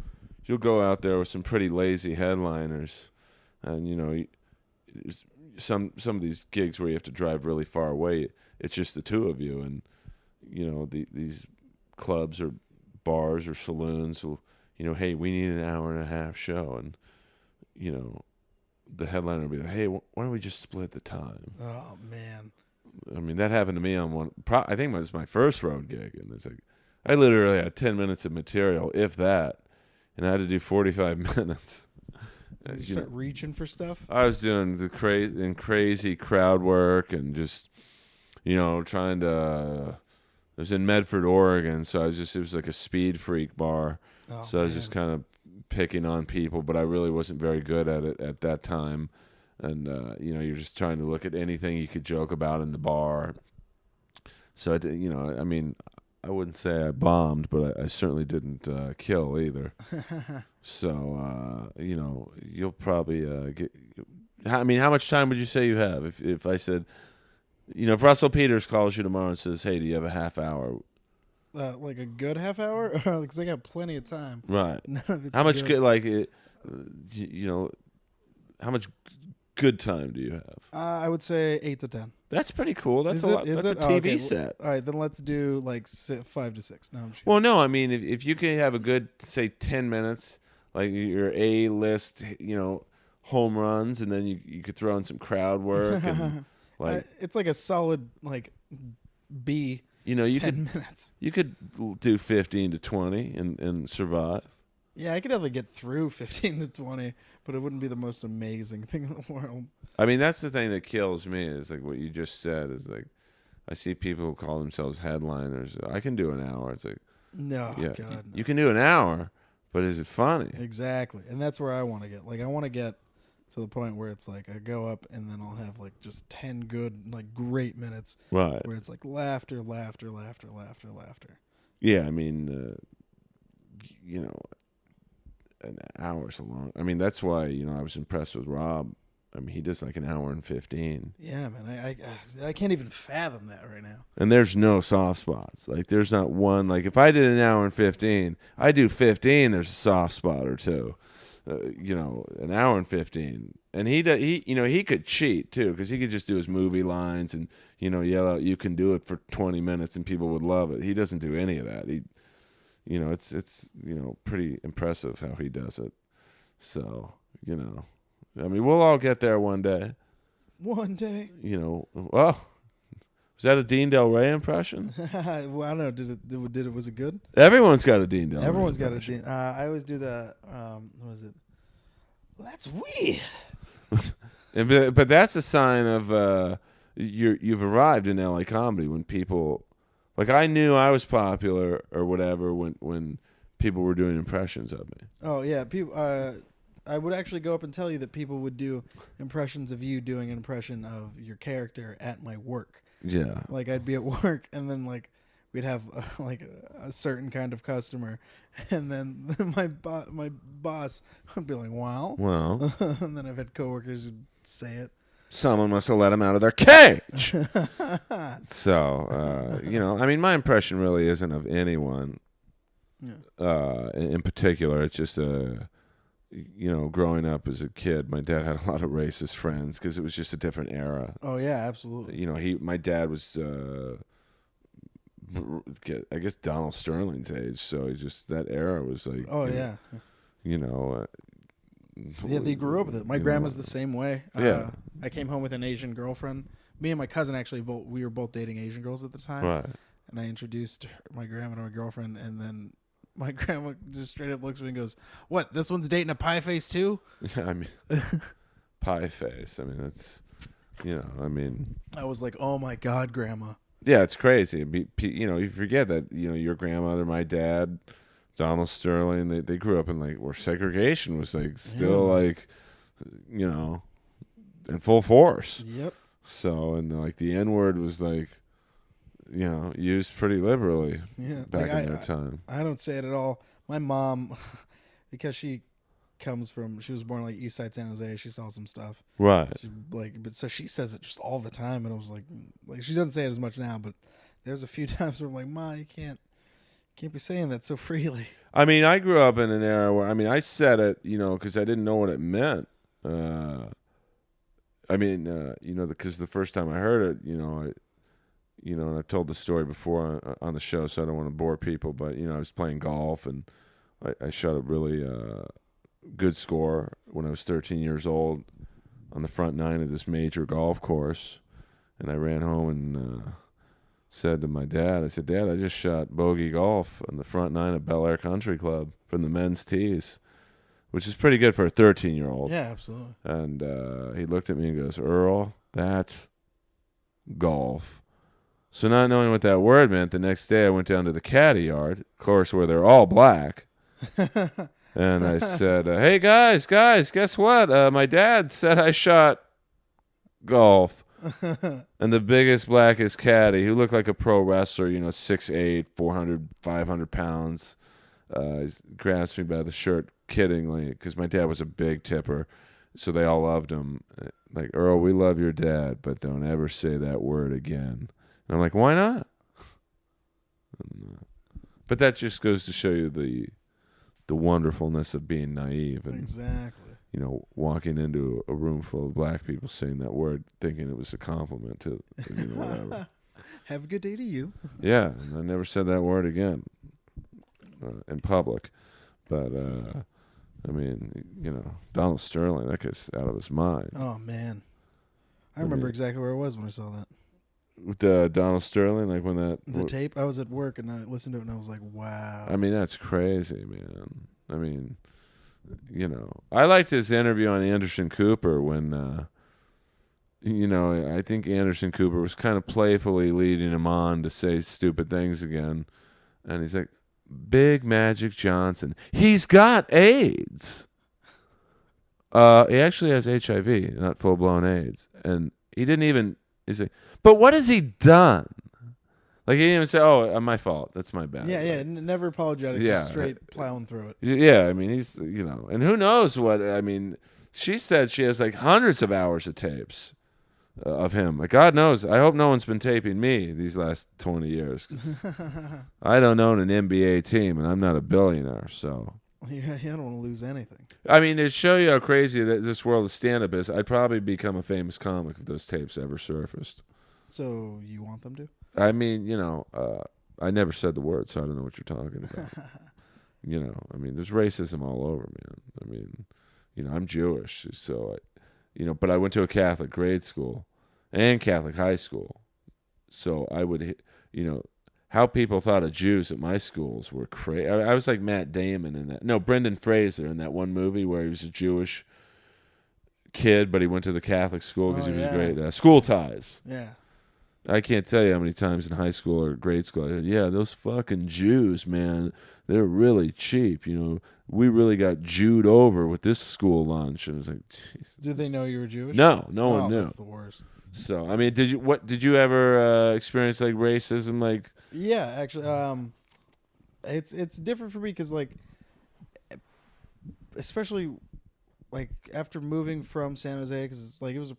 you'll go out there with some pretty lazy headliners, and some of these gigs where you have to drive really far away, it's just the two of you, and these clubs or bars or saloons will, hey, we need an hour and a half show, and the headliner will be like, hey, why don't we just split the time? Oh man. I mean, that happened to me on one. I think it was my first road gig, and it's like I literally had 10 minutes of material, if that, and I had to do 45 minutes. Did you start reaching for stuff? I was doing the crazy crowd work and just, trying to. I was in Medford, Oregon, so it was like a speed freak bar. Oh, so I was just kind of picking on people, but I really wasn't very good at it at that time. And, you're just trying to look at anything you could joke about in the bar. So, I wouldn't say I bombed, but I certainly didn't kill either. So, you'll probably get... how much time would you say you have? If I said, if Russell Peters calls you tomorrow and says, hey, do you have a half hour? Like a good half hour? Because I got plenty of time. Right. None of it's how much good, how much good time do you have? I would say 8 to 10. That's pretty cool. That's a lot. That's a TV set. All right, then let's do like 5 to 6. No, I'm sure. Well, no, I mean, if you can have a good, say, 10 minutes, like your A-list, home runs, and then you could throw in some crowd work, and it's like a solid like B. 10 minutes. You could do 15 to 20 and survive. Yeah, I could definitely get through 15 to 20, but it wouldn't be the most amazing thing in the world. I mean, that's the thing that kills me is like what you just said is like, I see people who call themselves headliners. I can do an hour. It's like, no, yeah, God, you can do an hour, but is it funny? Exactly, and that's where I want to get. Like, I want to get to the point where it's like I go up and then I'll have like just 10 good, like great minutes Right. where it's like laughter, laughter, laughter, laughter, laughter. Yeah, I mean, you know, an hour's a long. I mean, that's why I was impressed with Rob. I mean, he does like an hour and 15. Yeah, man, I can't even fathom that right now. And there's no soft spots. Like, there's not one. Like, if I did an hour and 15, I do 15. There's a soft spot or two. An hour and 15, and he could cheat too, because he could just do his movie lines and yell out, "You can do it" for 20 minutes, and people would love it. He doesn't do any of that. It's pretty impressive how he does it. So I mean, we'll all get there one day. One day. Well, was that a Dean Del Rey impression? Well, I don't know. Was it good? Everyone's got a Dean Del Rey. Everyone's got a Dean. I always do the. What was it? Well, that's weird. But that's a sign of you've arrived in LA comedy when people, like, I knew I was popular or whatever when people were doing impressions of me. Oh yeah, people. I would actually go up and tell you that people would do impressions of you doing an impression of your character at my work. Yeah. Like, I'd be at work and then like we'd have a certain kind of customer, and then my boss would be like, "Wow." Well. And then I've had coworkers who'd say it. Someone must have let him out of their cage. So, I mean, my impression really isn't of anyone in particular. It's just growing up as a kid, my dad had a lot of racist friends because it was just a different era. Oh yeah, absolutely. My dad was, I guess, Donald Sterling's age, so he just, that era was like. Oh yeah. Yeah, they grew up with it. My grandma's the same way. Yeah. I came home with an Asian girlfriend. Me and my cousin actually we were both dating Asian girls at the time. Right. And I introduced my grandma to my girlfriend, and then my grandma just straight up looks at me and goes, "What? This one's dating a pie face too?" Yeah, I mean, pie face. I mean, that's, I mean. I was like, "Oh my God, Grandma." Yeah, it's crazy. You forget that, your grandmother, my dad, Donald Sterling, they grew up in like where segregation was like still like, in full force. Yep. So, and like the N-word was like, used pretty liberally back in their time. I don't say it at all. My mom, because she was born like East Side San Jose. She saw some stuff. Right. But so she says it just all the time, and I was like she doesn't say it as much now, but there's a few times where I'm like, "Ma, you can't be saying that so freely." I mean, I grew up in an era where, I mean, I said it, because I didn't know what it meant. I mean, because the first time I heard it, and I've told the story before on the show, so I don't want to bore people, but, I was playing golf, and I shot a really good score when I was 13 years old on the front nine of this major golf course, and I ran home and said to my dad, I said, "Dad, I just shot bogey golf on the front nine of Bel Air Country Club from the men's tees," which is pretty good for a 13-year-old. Yeah, absolutely. And he looked at me and goes, "Earl, that's golf." So not knowing what that word meant, the next day I went down to the caddy yard, of course, where they're all black. And I said, "Hey, guys, guess what? My dad said I shot golf." And the biggest, blackest caddy, who looked like a pro wrestler, 6'8", 400, 500 pounds, grabs me by the shirt kiddingly, because my dad was a big tipper, so they all loved him. Like, "Earl, we love your dad, but don't ever say that word again." And I'm like, "Why not?" But that just goes to show you the wonderfulness of being naive and Exactly. Walking into a room full of black people saying that word, thinking it was a compliment to whatever. Have a good day to you. Yeah, and I never said that word again in public. But I mean, Donald Sterling, that guy's out of his mind. Oh man, I remember exactly where I was when I saw that. With Donald Sterling, like when the tape. I was at work and I listened to it and I was like, "Wow." I mean, that's crazy, man. I mean, I liked his interview on Anderson Cooper when, I think Anderson Cooper was kind of playfully leading him on to say stupid things again. And he's like, "Big Magic Johnson, he's got AIDS." He actually has HIV, not full blown AIDS, and he didn't even. He's like, but what has he done? Like he didn't even say, "Oh, my fault. That's my bad." Yeah, Like, never apologetic. yeah, Just straight plowing through it. yeah. I mean, he's and who knows what? I mean, she said she has like hundreds of hours of tapes of him. Like God knows. I hope no one's been taping me these last 20 years. 'Cause I don't own an NBA team, and I'm not a billionaire, so. Yeah, you don't want to lose anything. I mean, to show you how crazy that this world of stand-up is, I'd probably become a famous comic if those tapes ever surfaced. So you want them to? I mean, I never said the word, so I don't know what you're talking about. I mean, there's racism all over, man. I mean, I'm Jewish, so but I went to a Catholic grade school and Catholic high school, so I would, how people thought of Jews at my schools were crazy. I was like Matt Damon in that. No, Brendan Fraser in that one movie where he was a Jewish kid, but he went to the Catholic school because he was great. School Ties. Yeah. I can't tell you how many times in high school or grade school I heard, yeah, those fucking Jews, man, they're really cheap. We really got Jewed over with this school lunch. And it was like, Jesus. Did they know you were Jewish? No one knew. That's the worst. So, I mean, did you ever experience like racism? Like, yeah, actually, it's different for me because like, especially like after moving from San Jose, because like it was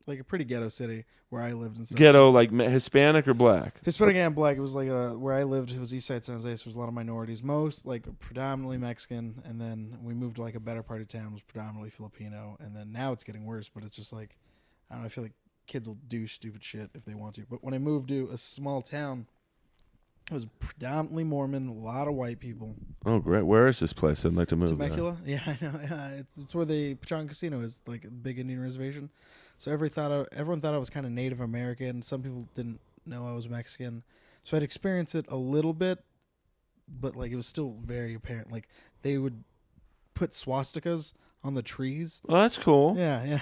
like a pretty ghetto city where I lived and stuff. Ghetto, like Hispanic or black? Hispanic and black. It was like where I lived. It was East Side San Jose, so there was a lot of minorities. Most like predominantly Mexican, and then we moved to like a better part of town was predominantly Filipino, and then now it's getting worse. But it's just like I don't know. I feel like kids will do stupid shit if they want to. But when I moved to a small town, it was predominantly Mormon, a lot of white people. Oh, great. Where is this place? I'd like to move Temecula? Yeah, I know. Yeah, it's where the Pachanga Casino is, like a big Indian reservation. So everyone thought I was kind of Native American. Some people didn't know I was Mexican. So I'd experienced it a little bit, but like it was still very apparent. Like they would put swastikas on the trees. Oh, that's cool. Yeah.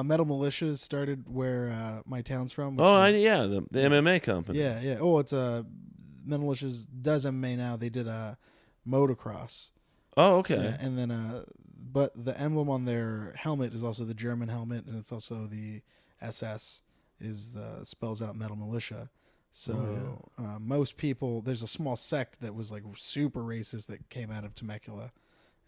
Metal Militias started where my town's from. The MMA company. Yeah. Oh, it's Metal Militias does MMA now. They did motocross. Oh, okay. Yeah, and then but the emblem on their helmet is also the German helmet, and it's also the SS spells out Metal Militia. So most people, there's a small sect that was like super racist that came out of Temecula.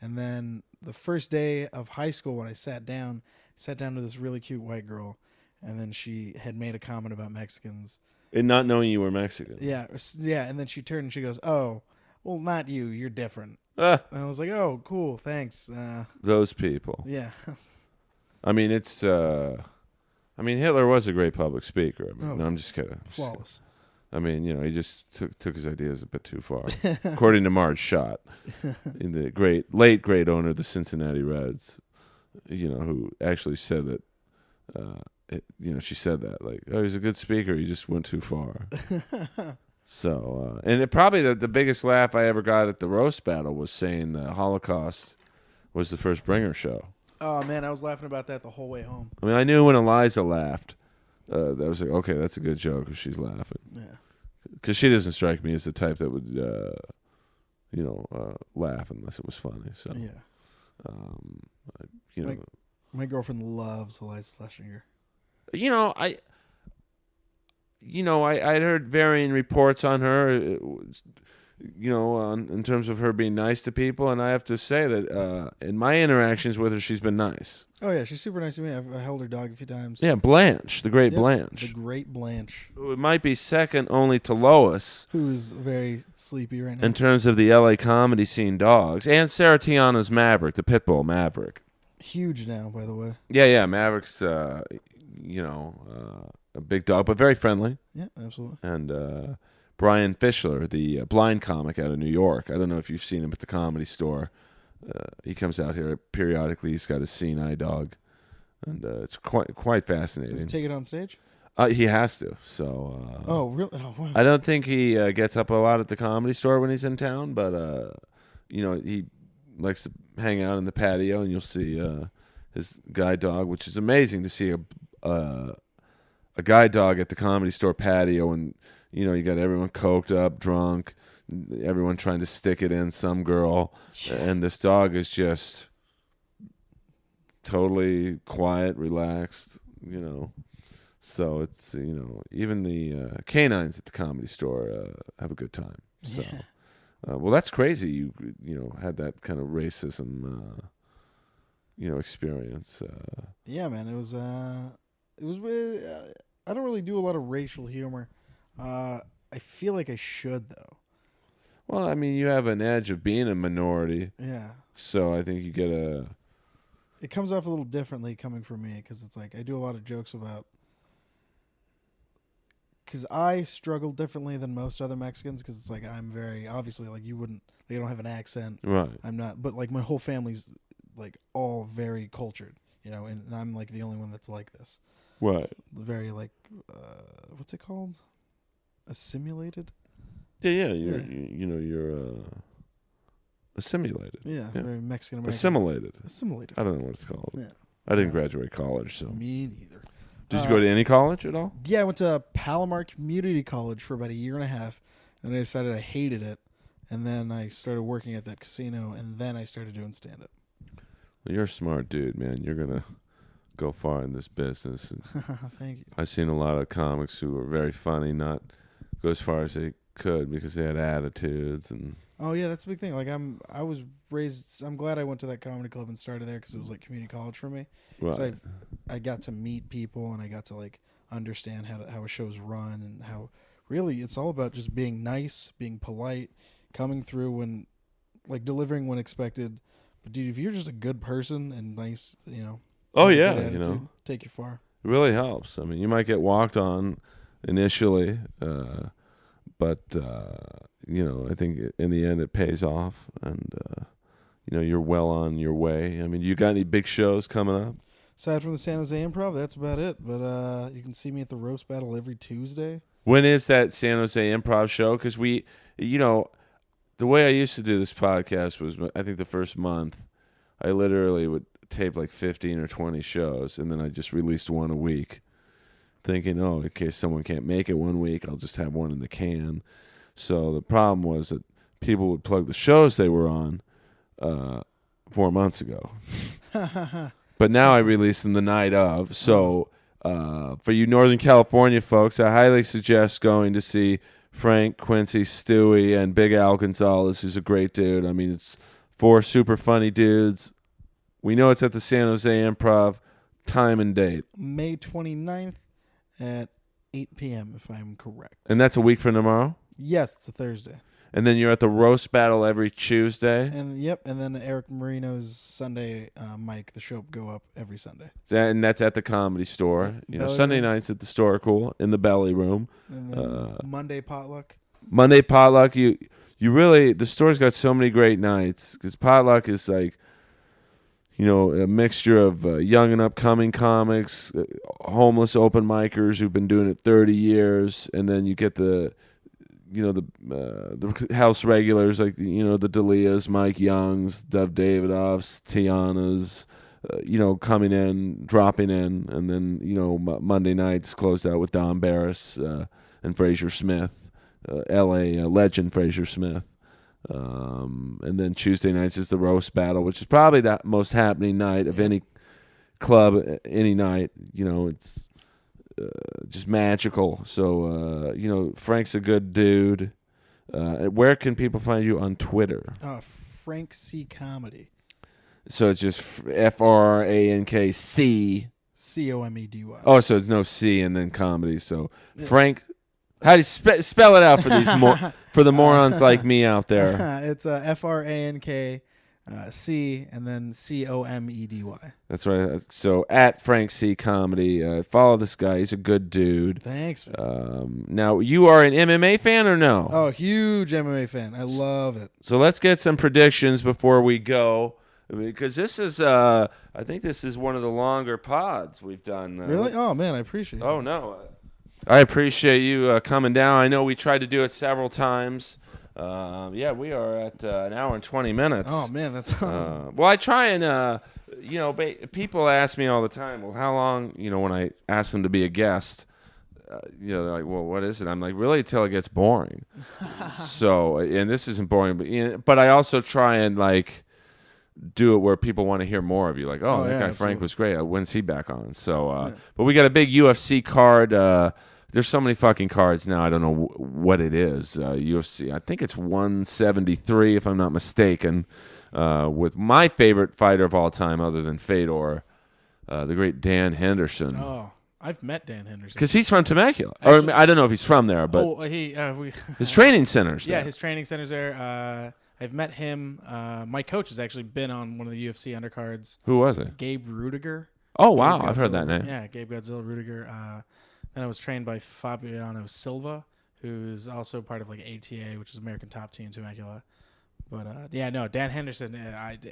And then the first day of high school when I sat down to this really cute white girl, and then she had made a comment about Mexicans. And not knowing you were Mexican. Yeah, and then she turned and she goes, "Oh, well, not you. You're different." And I was like, "Oh, cool, thanks." Those people. Yeah. I mean, Hitler was a great public speaker. No, I'm just kidding. Flawless. I mean, he just took his ideas a bit too far, according to Marge Schott, in the late great owner of the Cincinnati Reds, who actually said that, she said that, like, oh, he's a good speaker, he just went too far. So, and probably the biggest laugh I ever got at the roast battle was saying the Holocaust was the first bringer show. Oh, man, I was laughing about that the whole way home. I mean, I knew when Eliza laughed, that was like, okay, that's a good joke because she's laughing. Yeah. Because she doesn't strike me as the type that would, laugh unless it was funny. So, yeah. My girlfriend loves Eliza Schlesinger. I'd heard varying reports on her, in terms of her being nice to people, and I have to say that in my interactions with her, she's been nice. Oh yeah, she's super nice to me. I held her dog a few times. Yeah, Blanche, the great Blanche. The great Blanche. Who might be second only to Lois. Who is very sleepy right now. In terms of the LA comedy scene dogs. And Sarah Tiana's Maverick, the Pitbull Maverick. Huge now, by the way. Yeah, Maverick's, a big dog, but very friendly. Yeah, absolutely. And Brian Fischler, the blind comic out of New York. I don't know if you've seen him at the Comedy Store. He comes out here periodically. He's got a seeing eye dog, and it's quite fascinating. Does he take it on stage? He has to. So. Oh, really? Oh, wow. I don't think he gets up a lot at the Comedy Store when he's in town, but he likes to hang out in the patio, and you'll see his guide dog, which is amazing to see a guide dog at the Comedy Store patio, and you got everyone coked up, drunk, everyone trying to stick it in some girl, and this dog is just totally quiet, relaxed, So it's, even the canines at the Comedy Store have a good time. So, Yeah. well, that's crazy. You had that kind of racism, experience. Yeah, man. It was. I don't really do a lot of racial humor. I feel like I should though. Well, I mean, you have an edge of being a minority, Yeah. so I think you get a. It comes off a little differently coming from me because it's like I do a lot of jokes about. Because I struggle differently than most other Mexicans. Because it's like I'm very obviously like you wouldn't. They don't have an accent. Right. I'm not. But like my whole family's like all very cultured. And I'm like the only one that's like this. Right. Very like, what's it called? Assimilated. Yeah. You're assimilated. Yeah. Very Mexican American. Assimilated. Assimilated. I don't know what it's called. Yeah. I didn't graduate college, so. Me neither. Did you go to any college at all? Yeah, I went to Palomar Community College for about a year and a half, and I decided I hated it, and then I started working at that casino, and then I started doing stand-up. Well, you're a smart dude, man. You're gonna go far in this business. Thank you. I've seen a lot of comics who are very funny, not go as far as they could because they had attitudes and. Oh yeah, that's the big thing. Like I was raised. I'm glad I went to that comedy club and started there because it was like community college for me. Right. So I got to meet people and I got to like understand how a show's run and how really it's all about just being nice, being polite, coming through when like delivering when expected. But dude, if you're just a good person and nice, Oh have a yeah, good attitude, take you far. it really helps. I mean, you might get walked on initially, but I think in the end it pays off, and you're well on your way. I mean, you got any big shows coming up? Aside from the San Jose Improv, that's about it. But you can see me at the Roast Battle every Tuesday. When is that San Jose Improv show? Because the way I used to do this podcast was, I think the first month, I literally would tape like 15 or 20 shows, and then I just released one a week, thinking, in case someone can't make it one week, I'll just have one in the can. So the problem was that people would plug the shows they were on 4 months ago. But now I release them the night of. So for you Northern California folks, I highly suggest going to see Frank, Quincy, Stewie, and Big Al Gonzalez, who's a great dude. I mean, it's 4 super funny dudes. We know it's at the San Jose Improv. Time and date. May 29th at 8 p.m., if I'm correct. And that's a week from tomorrow? Yes, it's a Thursday. And then you're at the Roast Battle every Tuesday? And then Eric Marino's Sunday mic, the show will go up every Sunday. And that's at the Comedy Store. Sunday nights at the store are cool, in the belly room. And then Monday potluck. Monday potluck, you really, the store's got so many great nights, because potluck is like, a mixture of young and upcoming comics, homeless open micers who've been doing it 30 years, and then you get the house regulars like the D'Elias, Mike Youngs, Dov Davidoffs, Tiana's, coming in, dropping in, and then Monday nights closed out with Don Barris and Fraser Smith, L.A. Legend Fraser Smith, and then Tuesday nights is the Roast Battle, which is probably the most happening night of any club, any night. It's just magical. So, Frank's a good dude. Where can people find you on Twitter? Frank C. Comedy. So it's just FRANKC. COMEDY. Oh, so it's no C and then comedy. So Frank, how do you spell it out for these for the morons like me out there? It's FRANK. C and then COMEDY. That's right. So at Frank C Comedy, follow this guy. He's a good dude. Thanks. Now you are an MMA fan or no? Oh, huge MMA fan. I love it. So let's get some predictions before we go, because this is I think this is one of the longer pods we've done. Really? Oh man, I appreciate it. Oh no, I appreciate you coming down. I know we tried to do it several times. We are at an hour and 20 minutes. Oh man, that's awesome. Well, I try and people ask me all the time, well, how long, when I ask them to be a guest, they're like, well, what is it? I'm like, really, until it gets boring. So, and this isn't boring, but I also try and do it where people want to hear more of you. Like, oh, that yeah, guy absolutely. Frank was great. When's he back on? So, Yeah. but we got a big UFC card. There's so many fucking cards now. I don't know what it is. UFC. I think it's 173, if I'm not mistaken. With my favorite fighter of all time, other than Fedor, the great Dan Henderson. Oh, I've met Dan Henderson. Because he's from Temecula. Actually- Or I don't know if he's from there, but his training center's there. Yeah, his training center's there. I've met him. My coach has actually been on one of the UFC undercards. Who was it? Gabe Rudiger. Oh, wow. Gabe I've heard that Godzilla. name. Yeah, Gabe Godzilla Rudiger. Then I was trained by Fabiano Silva, who's also part of like ATA, which is American Top Team Temecula. But Dan Henderson,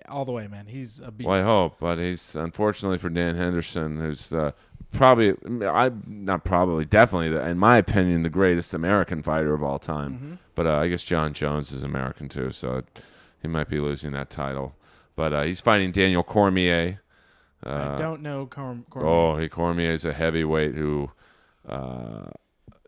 all the way, man. He's a beast. Well, I hope, but he's unfortunately for Dan Henderson, who's definitely, in my opinion, the greatest American fighter of all time. Mm-hmm. But I guess John Jones is American too, so he might be losing that title. But he's fighting Daniel Cormier. I don't know Cormier. Cormier is a heavyweight who,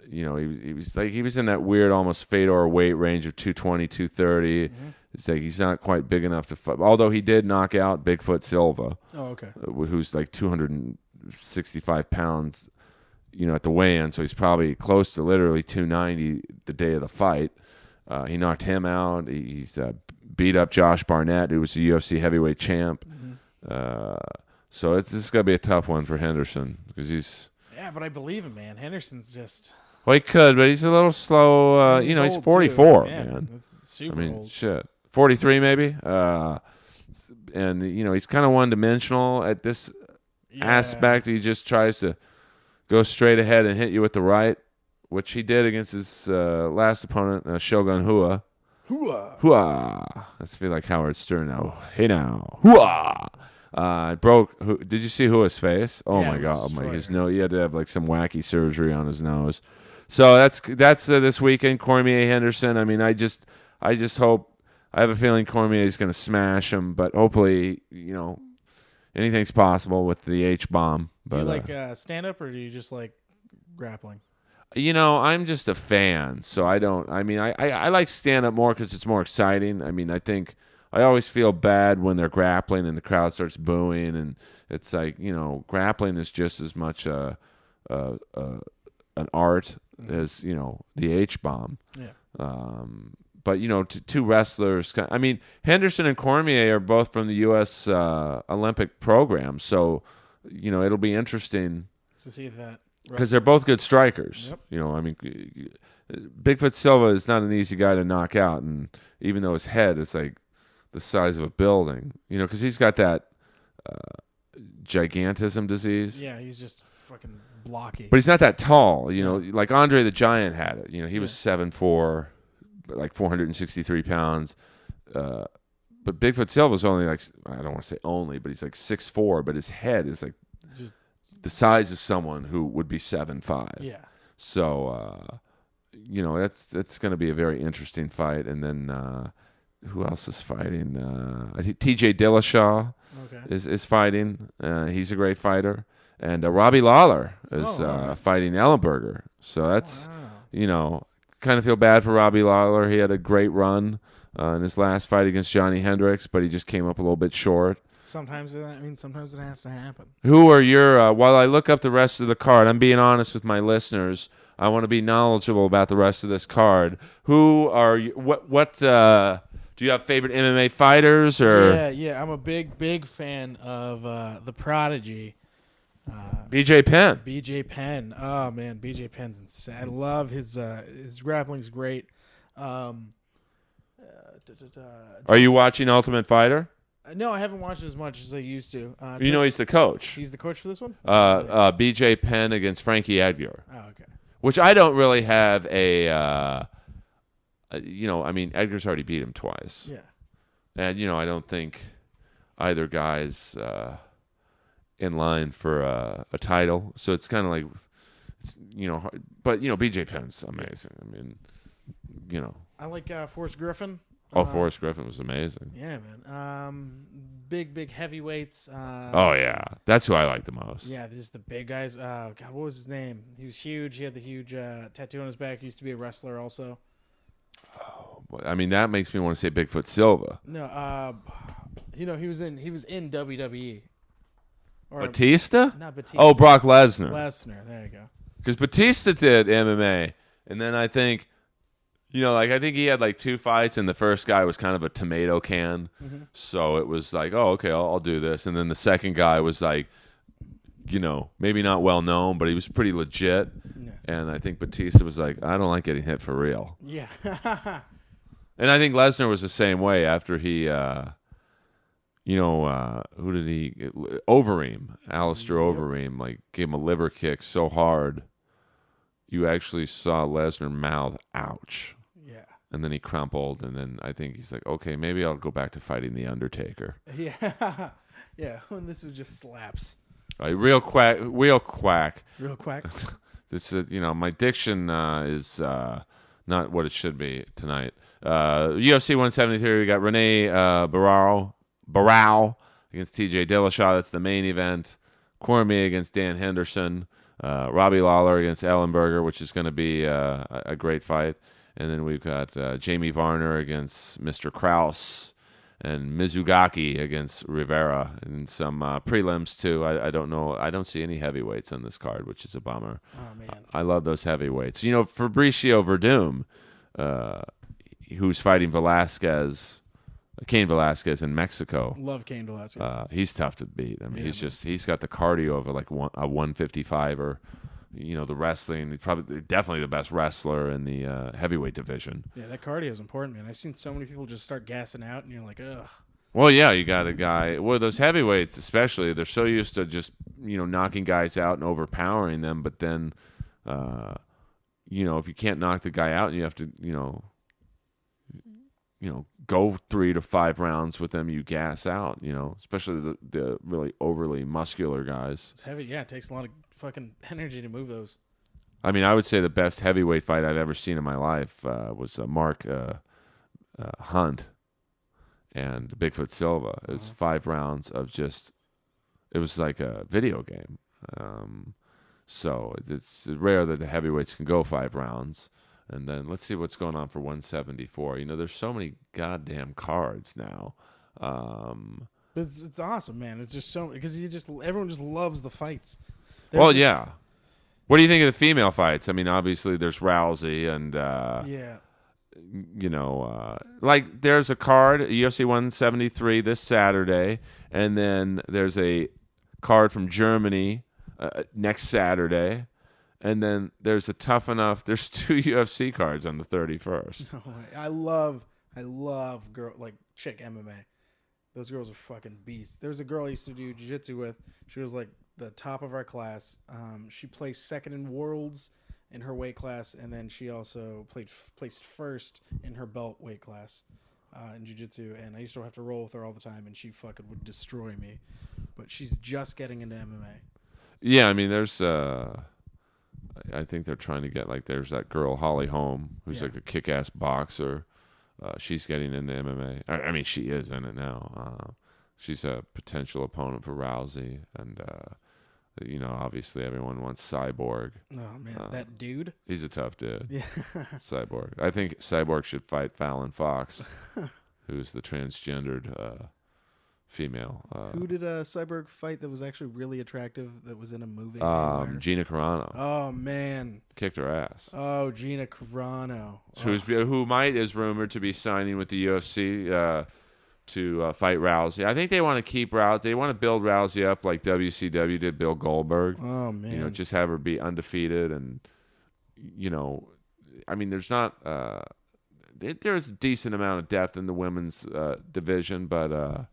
he was in that weird almost Fedor weight range of 220, 230. Mm-hmm. It's like he's not quite big enough to fight. Although he did knock out Bigfoot Silva. Oh, okay. Who's like 265 pounds, at the weigh-in. So he's probably close to literally 290 the day of the fight. He knocked him out. He's beat up Josh Barnett, who was the UFC heavyweight champ. Mm-hmm. So this is going to be a tough one for Henderson because he's... Yeah, but I believe him, man. Henderson's just... Well, he could, but he's a little slow. He's old 44, too. Yeah, man. That's super old. Shit. 43 maybe. And, he's kind of one-dimensional at this aspect. He just tries to go straight ahead and hit you with the right, which he did against his last opponent, Shogun Hua. Hua. Let's feel like Howard Stern now. Hey now. Hua. Did you see Hua's face? Oh my god! His nose. He had to have like some wacky surgery on his nose. So that's this weekend. Cormier Henderson. I mean, I just hope. I have a feeling Cormier is going to smash him, but hopefully, anything's possible with the H bomb. Do you like stand up or do you just like grappling? I'm just a fan, so I don't. I mean, I like stand up more because it's more exciting. I mean, I think. I always feel bad when they're grappling and the crowd starts booing, and it's like grappling is just as much an art as the H bomb. Yeah. But two wrestlers. I mean, Henderson and Cormier are both from the U.S. Olympic program, so it'll be interesting to see that because they're both good strikers. Yep. I mean, Bigfoot Silva is not an easy guy to knock out, and even though his head is like the size of a building, because he's got that gigantism disease. Yeah, he's just fucking blocky. But he's not that tall, like Andre the Giant had it. He was 7'4", like 463 pounds. But Bigfoot Silva's only like, I don't want to say only, but he's like 6'4", but his head is like just the size of someone who would be 7'5". Yeah. So, that's going to be a very interesting fight. And then who else is fighting? I think T.J. Dillashaw is fighting. He's a great fighter. And Robbie Lawler is fighting Ellenberger. So that's, kind of feel bad for Robbie Lawler. He had a great run in his last fight against Johnny Hendricks, but he just came up a little bit short. Sometimes it has to happen. Who are your, while I look up the rest of the card, I'm being honest with my listeners. I want to be knowledgeable about the rest of this card. Who are you, what do you have favorite MMA fighters or? Yeah. I'm a big fan of the Prodigy. BJ Penn. BJ Penn. Oh man, BJ Penn's insane. I love his grappling's great. Are you watching Ultimate Fighter? No, I haven't watched as much as I used to. He's the coach. He's the coach for this one? Nice. BJ Penn against Frankie Edgar. Oh, okay. Which I don't really have a I mean, Edgar's already beat him twice. Yeah. And, I don't think either guy's in line for a title. So it's kind of like, hard. But, BJ Penn's amazing. I mean, I like Forrest Griffin. Forrest Griffin was amazing. Yeah, man. Big heavyweights. Oh, yeah. That's who I like the most. Yeah, just the big guys. God, what was his name? He was huge. He had the huge tattoo on his back. He used to be a wrestler also. Oh, I mean, that makes me want to say Bigfoot Silva. No, You know, he was in WWE. Or Batista? not Batista. Oh, Brock Lesnar. Lesnar. There you go. Because Batista did MMA, and then I think, I think he had like 2 fights, and the first guy was kind of a tomato can. Mm-hmm. So it was like, oh, okay, I'll do this. And then the second guy was like, maybe not well known, but he was pretty legit. Yeah. And I think Batista was like, I don't like getting hit for real. Yeah. And I think Lesnar was the same way after he, who did he? Overeem, Alistair Overeem, like gave him a liver kick so hard, you actually saw Lesnar mouth, ouch. Yeah. And then he crumpled, and then I think he's like, okay, maybe I'll go back to fighting The Undertaker. Yeah. Yeah. When this was just slaps. Real quack. Real quack. This, my diction is not what it should be tonight. UFC 173, we got Rene Barao against TJ Dillashaw. That's the main event. Cormier against Dan Henderson. Robbie Lawler against Ellenberger, which is going to be a great fight. And then we've got Jamie Varner against Mr. Kraus. And Mizugaki against Rivera. And some prelims, too. I don't know. I don't see any heavyweights on this card, which is a bummer. Oh, man. I love those heavyweights. Fabricio Verdum, who's fighting Cain Velasquez in Mexico. Love Cain Velasquez. He's tough to beat. I mean, he's got the cardio of like a 155 or, the wrestling. He's definitely the best wrestler in the heavyweight division. Yeah, that cardio is important, man. I've seen so many people just start gassing out, and you're like, ugh. Well, yeah, you got a guy. Well, those heavyweights, especially, they're so used to just knocking guys out and overpowering them. But then, if you can't knock the guy out, and you have to, go 3 to 5 rounds with them, you gas out. Especially the really overly muscular guys. It's heavy. Yeah, it takes a lot of fucking energy to move those. I mean, I would say the best heavyweight fight I've ever seen in my life was Mark Hunt and Bigfoot Silva. It was 5 rounds of it was like a video game. So it's rare that the heavyweights can go 5 rounds. And then let's see what's going on for 174. There's so many goddamn cards now. It's awesome, man. It's just so because everyone just loves the fights. Yeah. What do you think of the female fights? I mean, obviously there's Rousey and like there's a card UFC 173 this Saturday, and then there's a card from Germany next Saturday. And then there's there's 2 UFC cards on the 31st. No way. I love chick MMA. Those girls are fucking beasts. There's a girl I used to do jiu-jitsu with. She was like the top of our class. She placed second in worlds in her weight class, and then she also placed first in her belt weight class in jiu-jitsu. And I used to have to roll with her all the time, and she fucking would destroy me. But she's just getting into MMA. Yeah, I mean, there's I think they're trying to get there's that girl Holly Holm who's like a kick-ass boxer. She's getting into MMA. I mean, she is in it now. She's a potential opponent for Rousey, and obviously everyone wants Cyborg. Oh man, that dude. He's a tough dude. Yeah. Cyborg. I think Cyborg should fight Fallon Fox, who's the transgendered female. Who did Cyborg fight that was actually really attractive that was in a movie? Gina Carano. Oh, man. Kicked her ass. Oh, Gina Carano. Who is rumored to be signing with the UFC to fight Rousey. I think they want to keep Rousey. They want to build Rousey up like WCW did Bill Goldberg. Oh, man. Just have her be undefeated. And, I mean, there's not... there's a decent amount of depth in the women's division, but...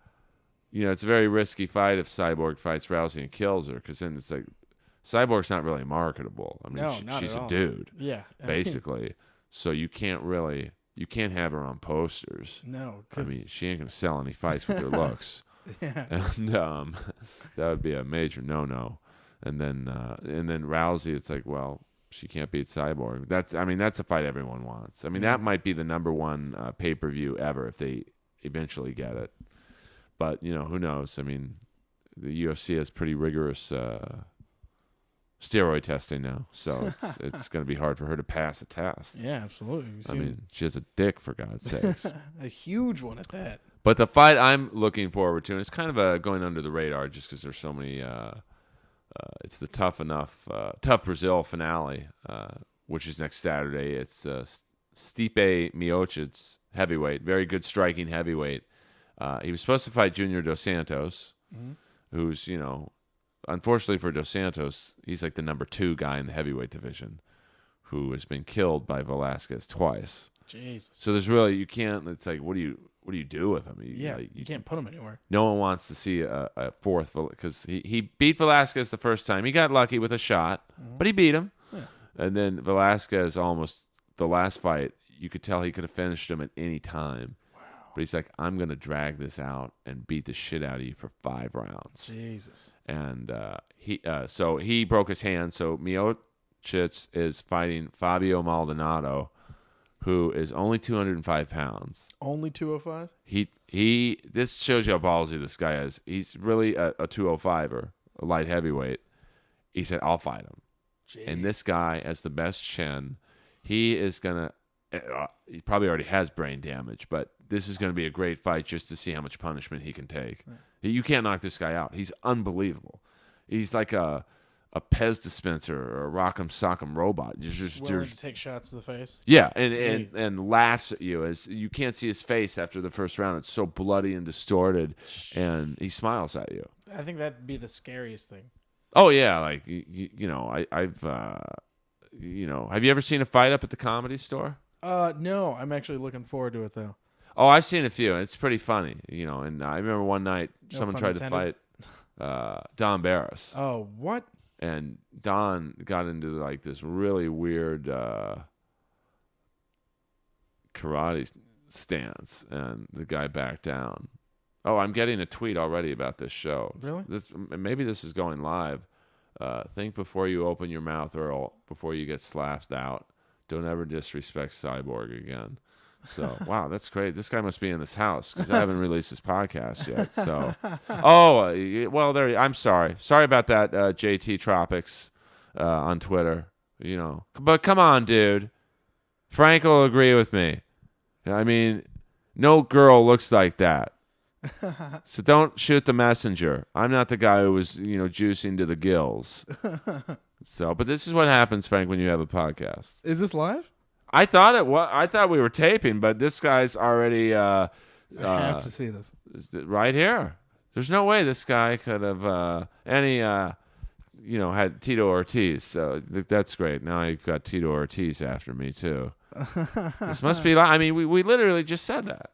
it's a very risky fight if Cyborg fights Rousey and kills her, because then it's like Cyborg's not really marketable. I mean, she's a dude, basically. So you can't have her on posters. No, I mean, she ain't gonna sell any fights with her looks. Yeah, and that would be a major no-no. And then Rousey, it's like, well, she can't beat Cyborg. That's a fight everyone wants. I mean, that might be the number 1 pay-per-view ever if they eventually get it. But, who knows? I mean, the UFC has pretty rigorous steroid testing now. So it's going to be hard for her to pass a test. Yeah, absolutely. I mean, she has a dick, for God's sakes. A huge one at that. But the fight I'm looking forward to, and it's kind of going under the radar just because there's so many. It's the tough Brazil finale, which is next Saturday. It's Stipe Miocic's heavyweight, very good striking heavyweight. He was supposed to fight Junior Dos Santos, who's, unfortunately for Dos Santos, he's like the number 2 guy in the heavyweight division, who has been killed by Velasquez twice. Jesus. So there's really, you can't. It's like, what do you do with him? You can't put him anywhere. No one wants to see a fourth, because he beat Velasquez the first time. He got lucky with a shot, but he beat him. Yeah. And then Velasquez, almost the last fight, you could tell he could have finished him at any time. Wow. But he's like, I'm going to drag this out and beat the shit out of you for 5 rounds. Jesus. And so he broke his hand. So Miocic is fighting Fabio Maldonado, who is only 205 pounds. Only 205? This shows you how ballsy this guy is. He's really a 205er, a light heavyweight. He said, I'll fight him. Jeez. And this guy has the best chin. He is going to, he probably already has brain damage, but this is going to be a great fight just to see how much punishment he can take. Yeah. You can't knock this guy out. He's unbelievable. He's like a Pez dispenser or a Rock'em Sock'em robot. Just willing to take shots to the face. Yeah, and laughs at you as you can't see his face after the first round. It's so bloody and distorted, and he smiles at you. I think that'd be the scariest thing. Oh yeah, like I've have you ever seen a fight up at the Comedy Store? No, I'm actually looking forward to it though. Oh, I've seen a few. It's pretty funny, And I remember one night someone tried intended. to fight Don Barris. Oh, what? And Don got into like this really weird karate stance, and the guy backed down. Oh, I'm getting a tweet already about this show. Really? Maybe this is going live. Think before you open your mouth, Earl, before you get slapped out. Don't ever disrespect Cyborg again. So, wow, that's great. This guy must be in this house because I haven't released his podcast yet. So, well, there. I'm sorry. Sorry about that, JT Tropics on Twitter. But come on, dude. Frank will agree with me. I mean, no girl looks like that. So don't shoot the messenger. I'm not the guy who was, juicing to the gills. So, but this is what happens, Frank, when you have a podcast. Is this live? I thought it was. I thought we were taping, but this guy's already. I have to see this right here. There's no way this guy could have had Tito Ortiz. So that's great. Now you've got Tito Ortiz after me too. This must be. I mean, we literally just said that.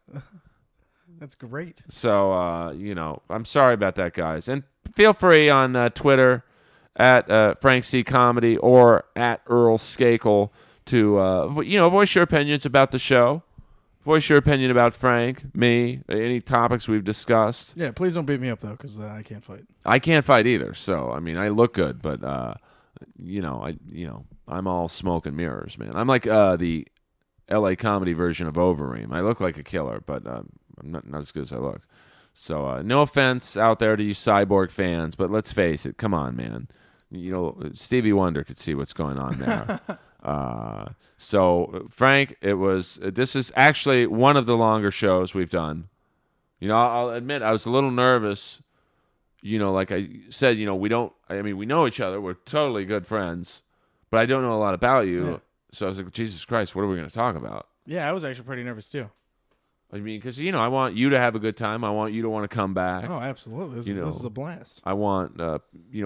That's great. So I'm sorry about that, guys, and feel free on Twitter at Frank C Comedy or at Earl Skakel to voice your opinions about the show, voice your opinion about Frank, me, any topics we've discussed. Yeah, please don't beat me up though, because I can't fight. I can't fight either. So I mean, I look good, but I'm all smoke and mirrors, man. I'm like the L.A. comedy version of Overeem. I look like a killer, but I'm not as good as I look. So no offense out there to you Cyborg fans, but let's face it. Come on, man. Stevie Wonder could see what's going on there. So Frank, this is actually one of the longer shows we've done. I'll admit I was a little nervous. Like I said, we know each other. We're totally good friends, but I don't know a lot about you. Yeah. So I was like, Jesus Christ, what are we going to talk about? Yeah, I was actually pretty nervous too. I mean, because, I want you to have a good time. I want you to want to come back. Oh, absolutely. This is a blast. I want,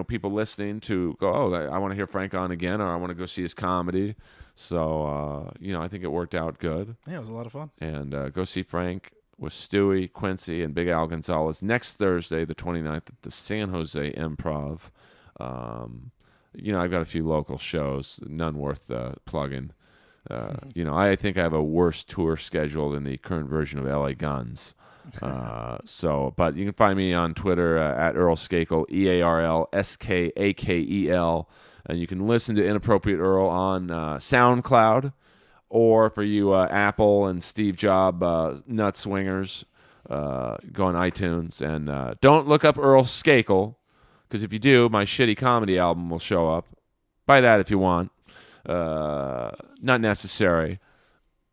people listening to go, I want to hear Frank on again, or I want to go see his comedy. So, I think it worked out good. Yeah, it was a lot of fun. And go see Frank with Stewie, Quincy, and Big Al Gonzalez next Thursday, the 29th, at the San Jose Improv. I've got a few local shows, none worth plugging. I think I have a worse tour schedule than the current version of LA Guns. But you can find me on Twitter at Earl Skakel, EarlSkakel, and you can listen to Inappropriate Earl on SoundCloud, or for you Apple and Steve Jobs nut swingers, go on iTunes and don't look up Earl Skakel, because if you do, my shitty comedy album will show up. Buy that if you want. Not necessary.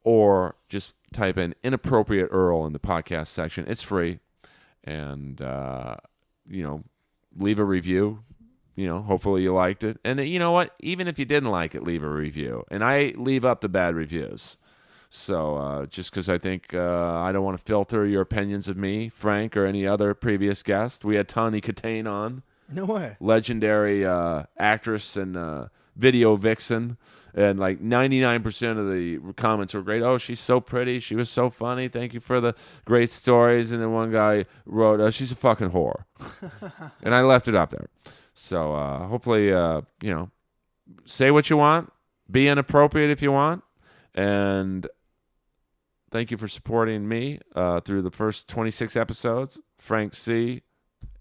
Or just type in Inappropriate Earl in the podcast section. It's free. And, leave a review. Hopefully you liked it. And you know what? Even if you didn't like it, leave a review. And I leave up the bad reviews. So just because I think I don't want to filter your opinions of me, Frank, or any other previous guest. We had Tawny Katane on. No way. Legendary actress and video vixen. And like 99% of the comments were great. Oh, she's so pretty. She was so funny. Thank you for the great stories. And then one guy wrote, she's a fucking whore. And I left it up there. So hopefully, say what you want. Be inappropriate if you want. And thank you for supporting me through the first 26 episodes. Frank C.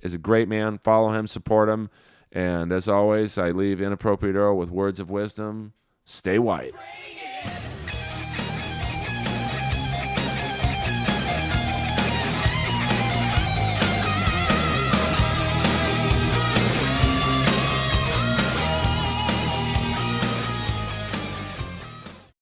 is a great man. Follow him, support him. And as always, I leave Inappropriate Earl with words of wisdom. Stay white.